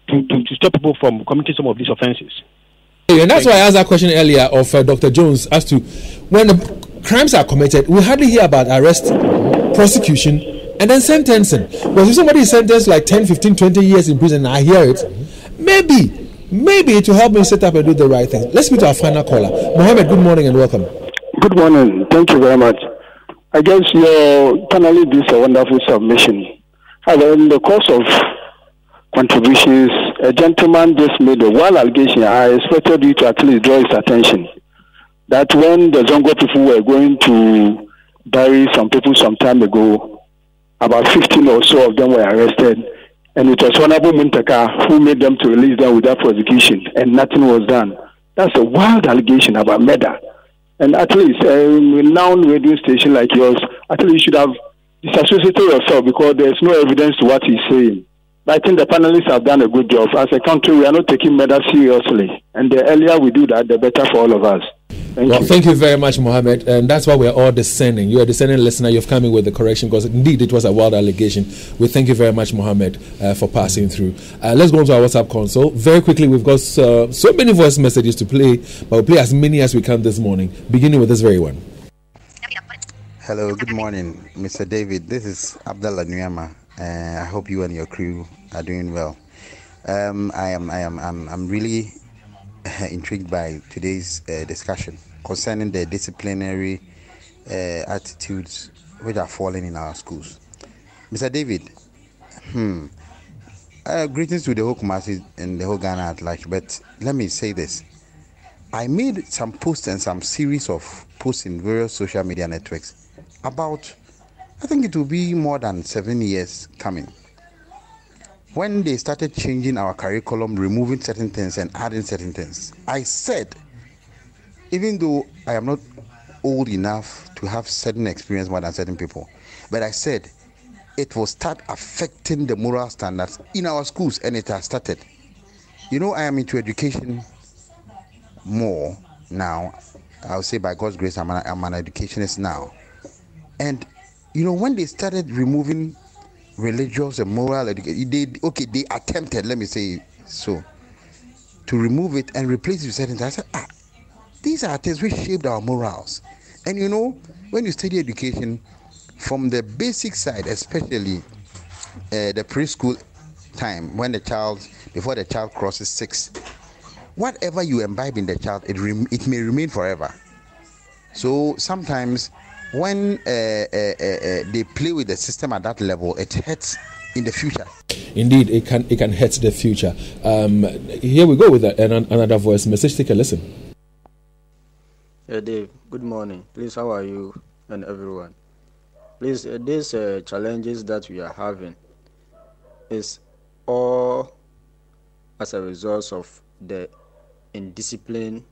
to stop people from committing some of these offenses. And that's why I asked that question earlier of Dr. Jones as to when the crimes are committed, we hardly hear about arrest, prosecution, and then sentencing. But if somebody is sentenced like 10, 15, 20 years in prison, and I hear it, maybe to help me set up and do the right thing. Let's meet our final caller. Mohammed, good morning and welcome. Good morning. Thank you very much. I guess your panel did a wonderful submission. However, in the course of contributions, a gentleman just made a wild allegation. I expected you to at least draw his attention that when the Zongo people were going to bury some people some time ago, about 15 or so of them were arrested, and it was Honorable Muntaka who made them to release them without prosecution, and nothing was done. That's a wild allegation about murder. And at least a renowned radio station like yours, at least you should have disassociated yourself because there's no evidence to what he's saying. But I think the panelists have done a good job. As a country, we are not taking murder seriously. And the earlier we do that, the better for all of us. Thank you very much, Mohammed. And that's why we're all discerning. You're a discerning listener. You've come in with the correction because indeed it was a wild allegation. We thank you very much, Mohammed, for passing through. Let's go on to our WhatsApp console. Very quickly, we've got so many voice messages to play, but we'll play as many as we can this morning, beginning with this very one. Hello, good morning, Mr. David. This is Abdallah Nuyama. I hope you and your crew are doing well. I'm really intrigued by today's discussion concerning the disciplinary attitudes which are falling in our schools. Mr. David, greetings to the whole Kumasi and the whole Ghana at large, but let me say this. I made some posts and some series of posts in various social media networks about, I think it will be more than 7 years coming, when they started changing our curriculum, removing certain things and adding certain things. I said, even though I am not old enough to have certain experience more than certain people, but I said it will start affecting the moral standards in our schools, and it has started. You know, I am into education more now. I'll say by God's grace, I'm an educationist now. And, you know, when they started removing religious and moral education, they attempted, let me say so, to remove it and replace it with certain things. I said, these are things which shaped our morals. And, you know, when you study education, from the basic side, especially the preschool time, when before the child crosses 6, whatever you imbibe in the child, it may remain forever. So sometimes when they play with the system at that level, it hurts in the future. Indeed, it can hurt the future. Here we go with another voice message. Take a listen. Hey Dave, good morning. Please, how are you and everyone? Please, these challenges that we are having is all as a result of the indiscipline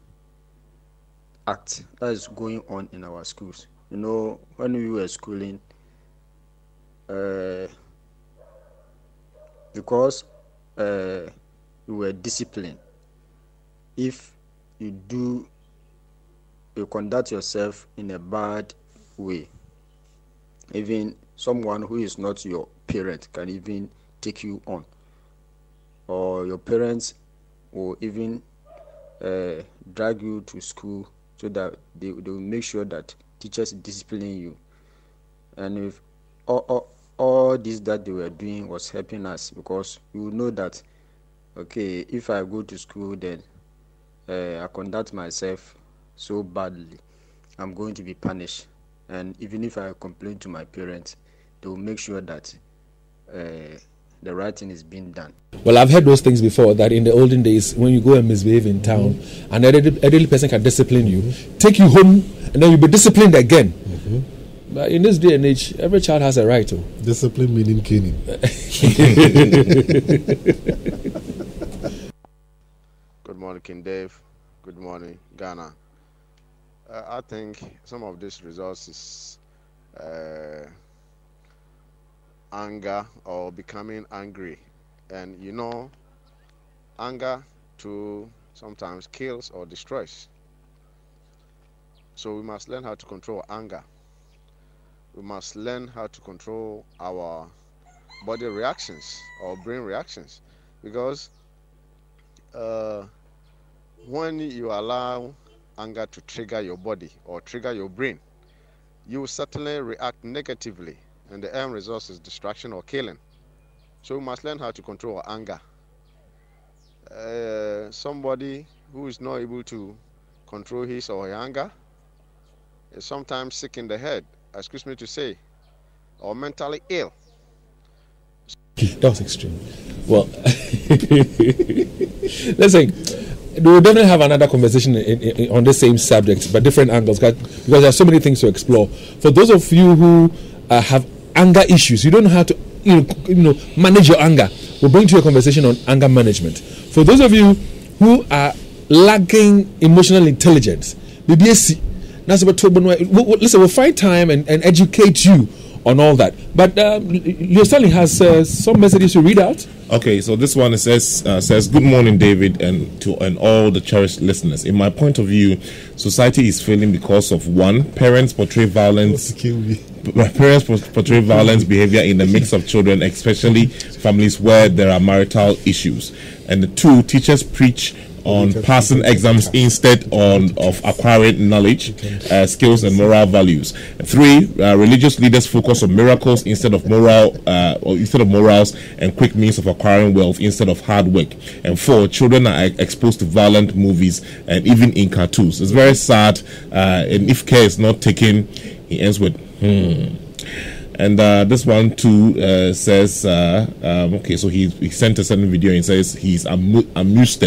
act that is going on in our schools. You know, when we were schooling, because you were disciplined. If you conduct yourself in a bad way, even someone who is not your parent can even take you on, or your parents will even drag you to school so that they will make sure that teachers discipline you. And if all this that they were doing was helping us, because you know that, okay, if I go to school, then I conduct myself so badly, I'm going to be punished. And even if I complain to my parents, they will make sure that the right thing is being done. Well, I've heard those things before, that in the olden days, when you go and misbehave in town, an elderly person can discipline you, take you home, and then you'll be disciplined again. But in this day and age, every child has a right to. Discipline meaning caning. Good morning, King Dave. Good morning, Ghana. I think some of these results is anger or becoming angry. And you know, anger too sometimes kills or destroys. So we must learn how to control anger. We must learn how to control our body reactions or brain reactions, because when you allow anger to trigger your body or trigger your brain, you will certainly react negatively, and the end result is destruction or killing. So we must learn how to control our anger. Somebody who is not able to control his or her anger is sometimes sick in the head, excuse me to say, or mentally ill. That was extreme. Well, listen, we will definitely have another conversation on the same subject, but different angles, because there are so many things to explore. For those of you who have anger issues, you don't know how to manage your anger, we'll bring to you a conversation on anger management. For those of you who are lacking emotional intelligence, BBSC, listen, we'll find time and educate you on all that. But your Sterling has some messages to read out. Okay, so this one says, "Good morning, David, and all the cherished listeners. In my point of view, society is failing because of one, parents portray violence behavior in the mix of children, especially families where there are marital issues. And two, teachers preach on passing exams instead of acquiring knowledge, skills, and moral values. Three, religious leaders focus on miracles instead of morals and quick means of acquiring wealth instead of hard work. And four, children are exposed to violent movies and even in cartoons. It's very sad, and if care is not taken, he ends with And this one too says, okay, so he sent a certain video and says he's amused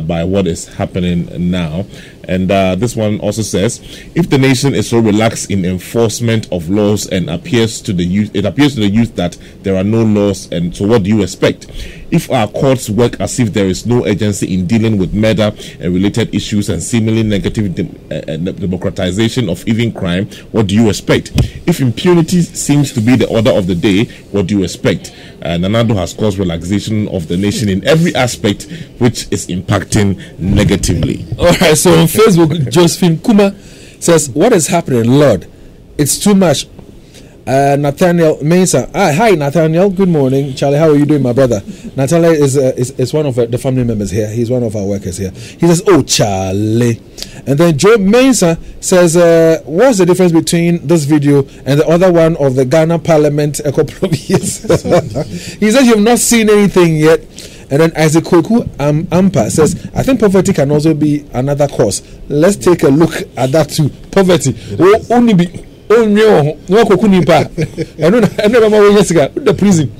by what is happening now. And this one also says, if the nation is so relaxed in enforcement of laws and it appears to the youth that there are no laws, and so what do you expect? If our courts work as if there is no agency in dealing with murder and related issues and seemingly negative democratization of even crime, what do you expect? If impunity seems to be the order of the day, what do you expect? Nana Addo has caused relaxation of the nation in every aspect, which is impacting negatively. All right, so on Facebook, Josephine Kuma says, what is happening, Lord? It's too much. Nathaniel Mesa. Hi, Nathaniel. Good morning. Charlie, how are you doing, my brother? Nathaniel is one of the family members here. He's one of our workers here. He says, oh, Charlie. And then Joe Mesa says, what's the difference between this video and the other one of the Ghana Parliament a couple of years? He says, you've not seen anything yet. And then Isaac Koku Ampa says, I think poverty can also be another cause. Let's take a look at that too. Poverty will only be the prison.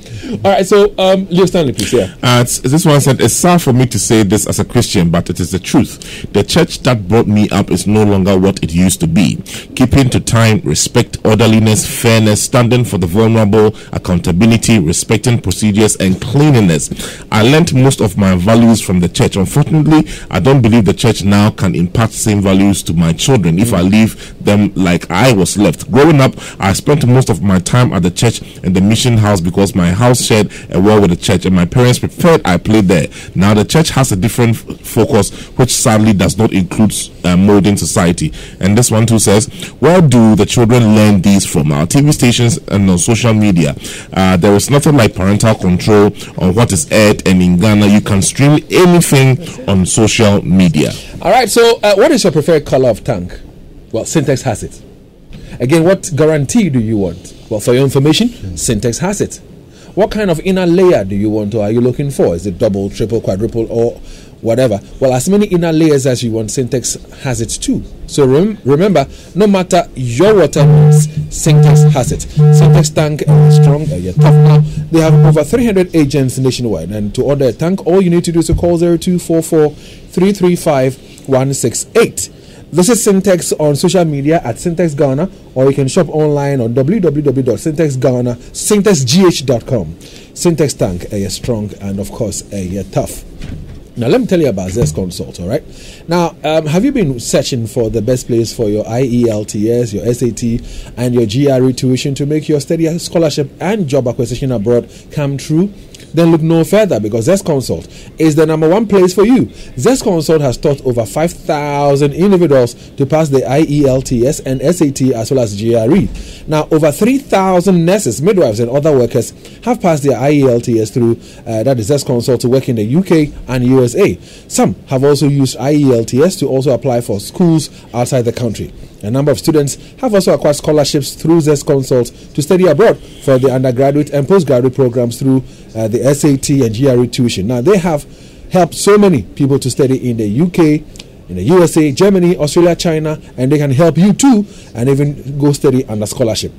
All right, so Leo Stanley, please. Yeah. This one said, "It's sad for me to say this as a Christian, but it is the truth. The church that brought me up is no longer what it used to be. Keeping to time, respect, orderliness, fairness, standing for the vulnerable, accountability, respecting procedures, and cleanliness. I learned most of my values from the church. Unfortunately, I don't believe the church now can impart same values to my children if I leave them like I was left. Growing up, I spent most of my time at the church and the mission house because my house shared a wall with the church and my parents preferred I played there. Now the church has a different focus, which sadly does not include molding society." And this one too says, "Where do the children learn these from? Our TV stations and on social media. There is nothing like parental control on what is aired, and in Ghana you can stream anything on social media." All right, so what is your preferred color of tank? Well, Syntex has it. Again, what guarantee do you want? Well, for your information, Syntex has it. What kind of inner layer do you want, or are you looking for? Is it double, triple, quadruple, or whatever? Well, as many inner layers as you want, Syntex has it too. So remember, no matter your water needs, Syntex has it. Syntex tank is strong, you're tough now. They have over 300 agents nationwide, and to order a tank, all you need to do is to call 0244 335 168. Visit Syntex on social media at Syntex Ghana, or you can shop online on www.syntexgh.com. Syntex tank, you're strong, and of course, you're tough. Now, let me tell you about Zest Consult, all right? Now, have you been searching for the best place for your IELTS, your SAT, and your GRE tuition to make your study scholarship and job acquisition abroad come true? Then look no further, because Zest Consult is the #1 place for you. Zest Consult has taught over 5,000 individuals to pass the IELTS and SAT as well as GRE. Now, over 3,000 nurses, midwives, and other workers have passed their IELTS through that is Zest Consult to work in the UK and USA. Some have also used IELTS to also apply for schools outside the country. A number of students have also acquired scholarships through Zest Consult to study abroad for the undergraduate and postgraduate programs through the SAT and GRE tuition. Now, they have helped so many people to study in the UK, in the USA, Germany, Australia, China, and they can help you too and even go study under scholarship.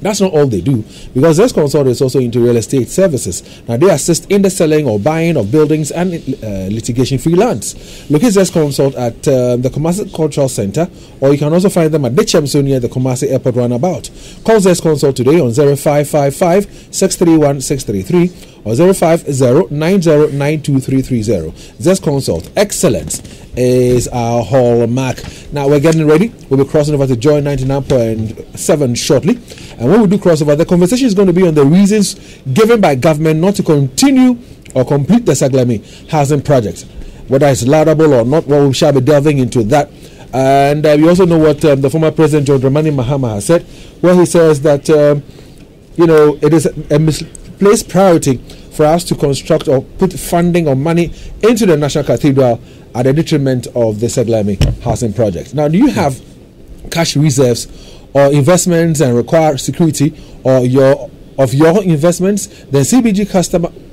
That's not all they do, because Zest Consult is also into real estate services. Now, they assist in the selling or buying of buildings and litigation-free lands. Locate Zest Consult at the Kumasi Cultural Center, or you can also find them at Dechemso near the Kumasi Airport Runabout. Call Zest Consult today on 0555 631 633 or 050-9092-330. Zest Consult, excellence is our hallmark. Now we're getting ready. We'll be crossing over to Joy 99.7 shortly. And when we do crossover, the conversation is going to be on the reasons given by government not to continue or complete the Saglami housing project. Whether it's laudable or not, well, we shall be delving into that. And we also know what the former President John Dramani Mahama has said, where he says that, it is a misplaced priority for us to construct or put funding or money into the National Cathedral at the detriment of the Saglami housing project. Now, do you have cash reserves or investments and require security of your investments? Then CBG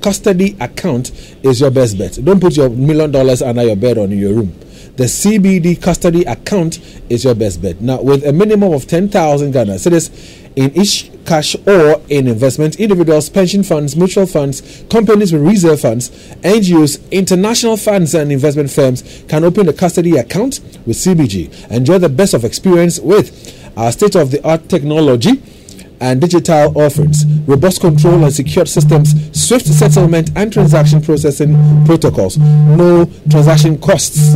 custody account is your best bet. Don't put your $1 million under your bed or in your room. The CBD custody account is your best bet. Now, with a minimum of 10,000 Ghana cedis in each cash or in investment, individuals, pension funds, mutual funds, companies with reserve funds, NGOs, international funds, and investment firms can open a custody account with CBG. Enjoy the best of experience with our state-of-the-art technology and digital offerings, robust control and secured systems, swift settlement and transaction processing protocols, no transaction costs,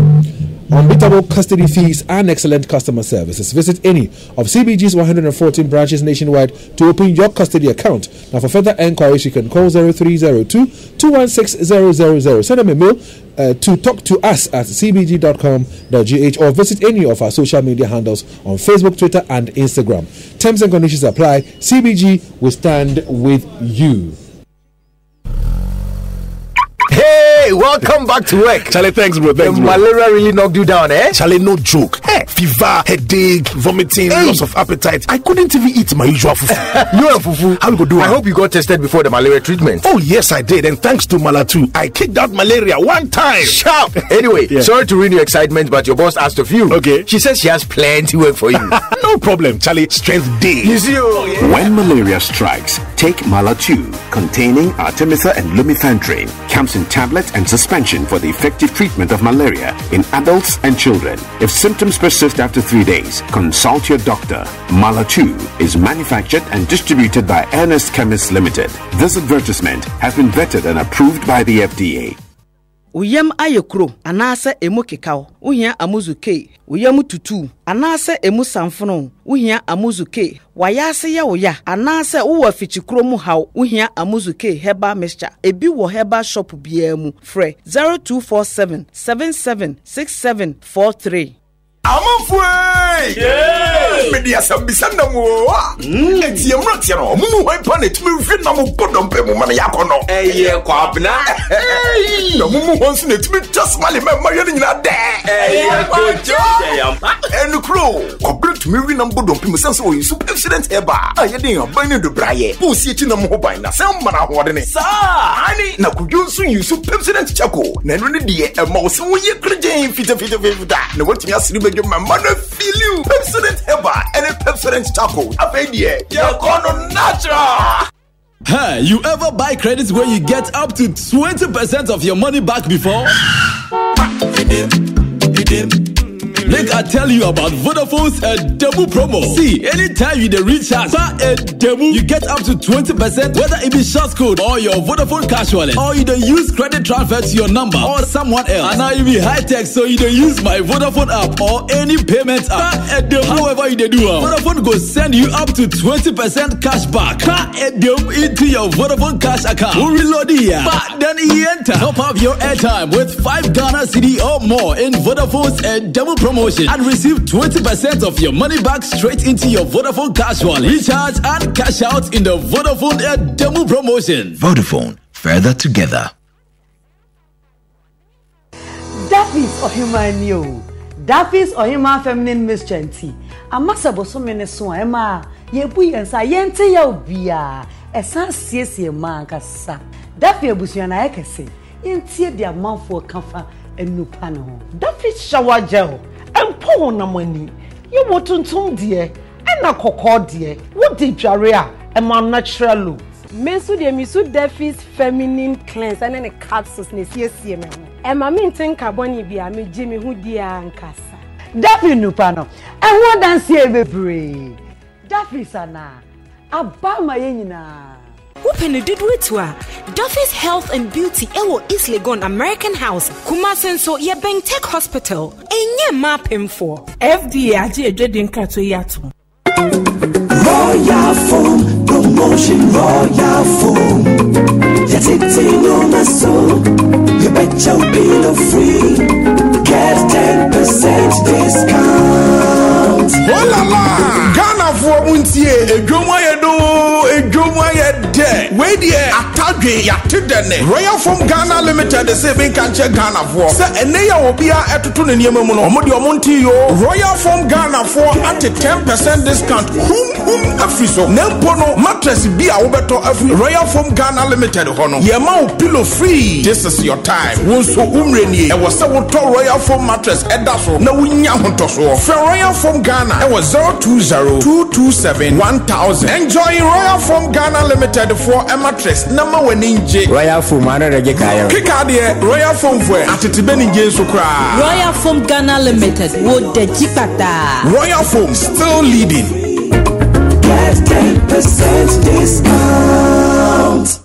unbeatable custody fees, and excellent customer services. Visit any of CBG's 114 branches nationwide to open your custody account. Now, for further enquiries, you can call 0302-216-000. Send them a mail to talk to us at cbg.com.gh or visit any of our social media handles on Facebook, Twitter, and Instagram. Terms and conditions apply. CBG will stand with you. Hey! Hey, welcome back to work. Charlie, thanks, bro. Thanks, bro. Malaria really knocked you down, eh? Charlie, no joke. Hey, fever, headache, vomiting, loss of appetite. I couldn't even eat my usual fufu. You and fufu? How you go do it? I hope you got tested before the malaria treatment. Oh, yes, I did. And thanks to Malatu, I kicked out malaria one time. Sharp. Anyway, sorry to ruin your excitement, but your boss asked of you. Okay. She says she has plenty work for you. No problem, Charlie. Strength day. You see, When malaria strikes, take Malatu, containing Artemether and Lumefantrine. Comes in tablet and suspension for the effective treatment of malaria in adults and children. If symptoms persist after 3 days, consult your doctor. Malatu is manufactured and distributed by Ernest Chemists Limited. This advertisement has been vetted and approved by the FDA. Uyam ayekro anase emu kekao uhia amuzu ke uyam tutu anase emu samfono uhia amuzu ke wayase ya oya anase uwa fichikro mu haw uhia amuzu ke heba mixture ebi wo heba shop bia mu frɛ 0247 776743. Amanfwe! Media sambisanda mo. Eti emratia no. Mumu hwan pa na tumi hwe na mo bodompe mo man yakono. Eye kwabna. No mumu hwan so na tumi tasmale memma ye nyina de. Eye kojo. Enu kro. Kwabna tumi hwe na bodompe mo sense o yusu president eba. Aye den aban ne do braye. Bo si echi na mo ban na sem ma na hoode ne. Sa! Ani na kudwo so yusu president chako. Na enu ne de e ma wo se wo ye krejen fita. Na wotumi asiri my mother feel you. Pepsodent Heba and a Pepsodent Taco. A baby, you're gonna natural. Hey, you ever buy credits where you get up to 20% of your money back before? Make I tell you about Vodafone's demo promo. See, anytime you recharge a demo, you get up to 20%, whether it be short code or your Vodafone cash wallet, or you use credit transfer to your number or someone else. And now you be high tech, so you use my Vodafone app or any payment app. However you do, Vodafone go send you up to 20% cash back into your Vodafone cash account. We'll reload here, but then you enter. Top up your airtime with 5 Ghana cedi or more in Vodafone's demo promotion and receive 20% of your money back straight into your Vodafone cash wallet. Recharge and cash out in the Vodafone demo promotion. Vodafone, further together. Daffy's Ohimanio. Daffy's Ohima feminine mischanti. A massabo so many so Emma. Ye bui and sayente ya ubia. A san siesi man cassa. Daffy Busiana Ekese. Intia their mouth for comfort and new panel. Daffy's shower gel. And pour on money. You want to dear, and a cocoa dear. What did Jaria? And my natural look. Mesu de misu Daffy's feminine cleanse and then a capsules ne CSM. And my main think carboni be a me Jimmy who dear and cassa. Daffy Nupano. And what dance here be Daffy sana. Abama yenina. Open the Dudwitwa. Duffy's Health and Beauty Ewo East Legon American House. Kumasenso ye Bank Tech Hospital. Enye map him for. FDA aji edredin kato yatu. Royal Foam promotion. Royal Foam. You take on the soul. You bet you'll be no free. Get 10% discount. Oh la la! Ghana for Muntie, a Jomaya de. Wait here, Atadre Yatidane. Royal from Ghana Limited, the saving cancer Ghana for. Sir, and they will be at the Tun Modio Montio. Royal from Ghana for at a 10% discount. Whom Afriso. Nempono mattress be a Obeto every Royal from Ghana Limited. Hono. Yamau pillow free. This is your time. Wonso Umreni. I was so Royal from mattress. Edaso. No winya hontoso. For Royal from Ghana. It was 020-227-1000. Enjoy Royal Foam Ghana Limited for a mattress. Number 1 inch. Royal Foam, I don't get Kikadi, Royal Foam for Atitibeni Sukra. Royal Foam Ghana Limited. Would the Chipata. Royal Foam still leading. Get 10% discount.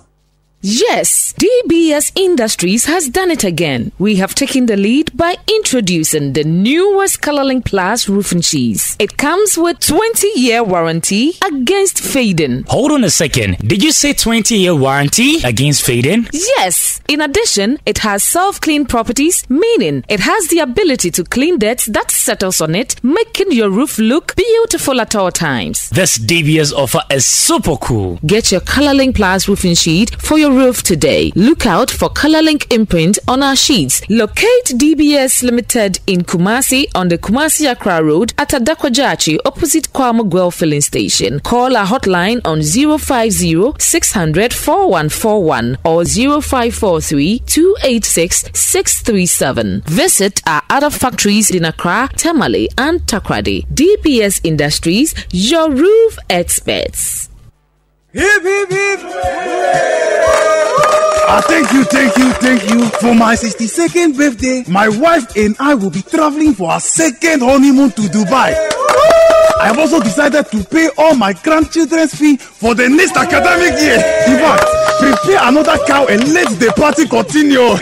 Yes, DBS Industries has done it again. We have taken the lead by introducing the newest Colorlink Plus roofing sheets. It comes with 20-year warranty against fading. Hold on a second. Did you say 20-year warranty against fading? Yes. In addition, it has self-clean properties, meaning it has the ability to clean dirt that settles on it, making your roof look beautiful at all times. This DBS offer is super cool. Get your Colorlink Plus roofing sheet for your roof Move today. Look out for Colorlink imprint on our sheets. Locate DBS Limited in Kumasi on the Kumasi Accra Road at Adakwajachi opposite Kwamo Guel filling station. Call our hotline on 050-600-4141 or 0543-286-637. Visit our other factories in Accra, Tamale and Takrady. DBS Industries, your roof experts. Hip, hip, hip. Thank you. For my 62nd birthday, my wife and I will be traveling for our second honeymoon to Dubai. I have also decided to pay all my grandchildren's fee for the next academic year. In fact, prepare another cow and let the party continue.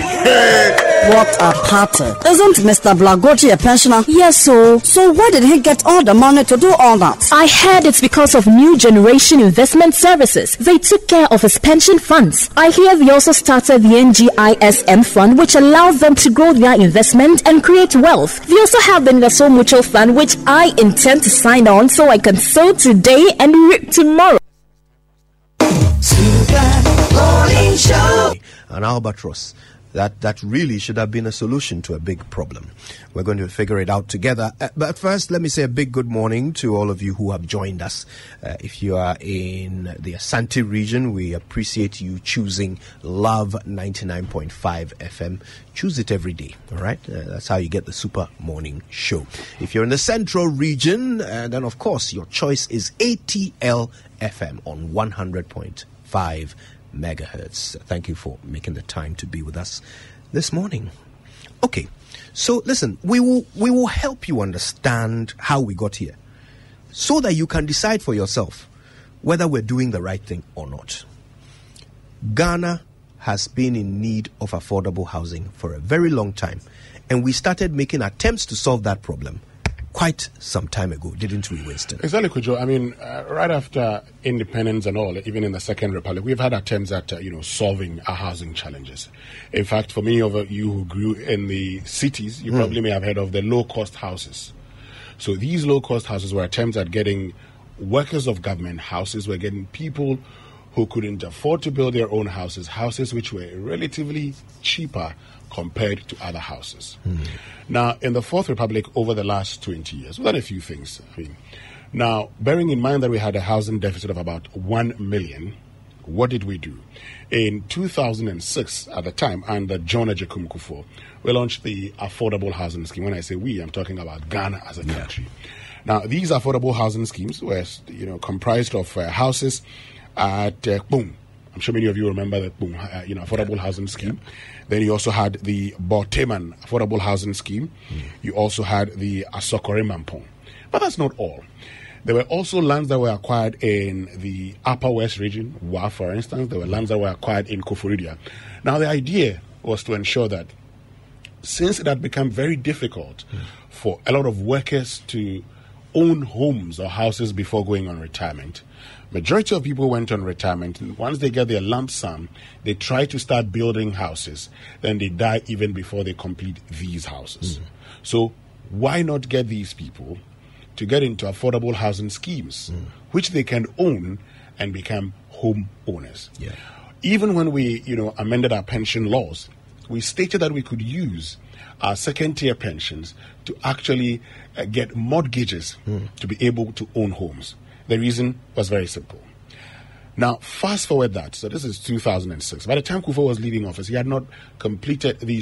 What a party. Isn't Mr. Blagochi a pensioner? Yes, so where did he get all the money to do all that? I heard it's because of New Generation Investment Services. They took care of his pension funds. I hear they also started the NGISM fund, which allows them to grow their investment and create wealth. They also have the Naso Mutual Fund, which I intend to sign on so I can sow today and reap tomorrow. An albatross. That really should have been a solution to a big problem. We're going to figure it out together. But first, let me say a big good morning to all of you who have joined us. If you are in the Asante region, we appreciate you choosing Love 99.5 FM. Choose it every day, all right? That's how you get the Super Morning Show. If you're in the Central region, then of course your choice is ATL FM on 100.5 megahertz. Thank you for making the time to be with us this morning. Okay, so listen, we will help you understand how we got here so that you can decide for yourself whether we're doing the right thing or not. Ghana has been in need of affordable housing for a very long time, and we started making attempts to solve that problem quite some time ago, didn't we, Winston? Exactly, Kujo. I mean, right after independence and all, even in the Second Republic, we've had attempts at, solving our housing challenges. In fact, for many of you who grew in the cities, you probably may have heard of the low-cost houses. So these low-cost houses were attempts at getting workers of government houses, were getting people who couldn't afford to build their own houses which were relatively cheaper compared to other houses. Now, in the Fourth Republic over the last 20 years, we've done a few things. Now, bearing in mind that we had a housing deficit of about 1 million, what did we do? In 2006, at the time, under John Agyekum Kufuor, we launched the Affordable Housing Scheme. When I say we, I'm talking about Ghana as a country. Now, these affordable housing schemes were, comprised of houses at Boom. I'm sure many of you remember the Boom, affordable housing scheme. Then you also had the Borteman affordable housing scheme. You also had the Asokore Mampong. But that's not all. There were also lands that were acquired in the Upper West region, Wa, for instance. There were lands that were acquired in Koforidia. Now, the idea was to ensure that since it had become very difficult for a lot of workers to own homes or houses before going on retirement, majority of people went on retirement, and once they get their lump sum, they try to start building houses. Then they die even before they complete these houses. So why not get these people to get into affordable housing schemes, which they can own and become home owners? Even when we, amended our pension laws, we stated that we could use our second-tier pensions to actually get mortgages to be able to own homes. The reason was very simple. Now, fast forward that. So this is 2006. By the time Kufuor was leaving office, he had not completed these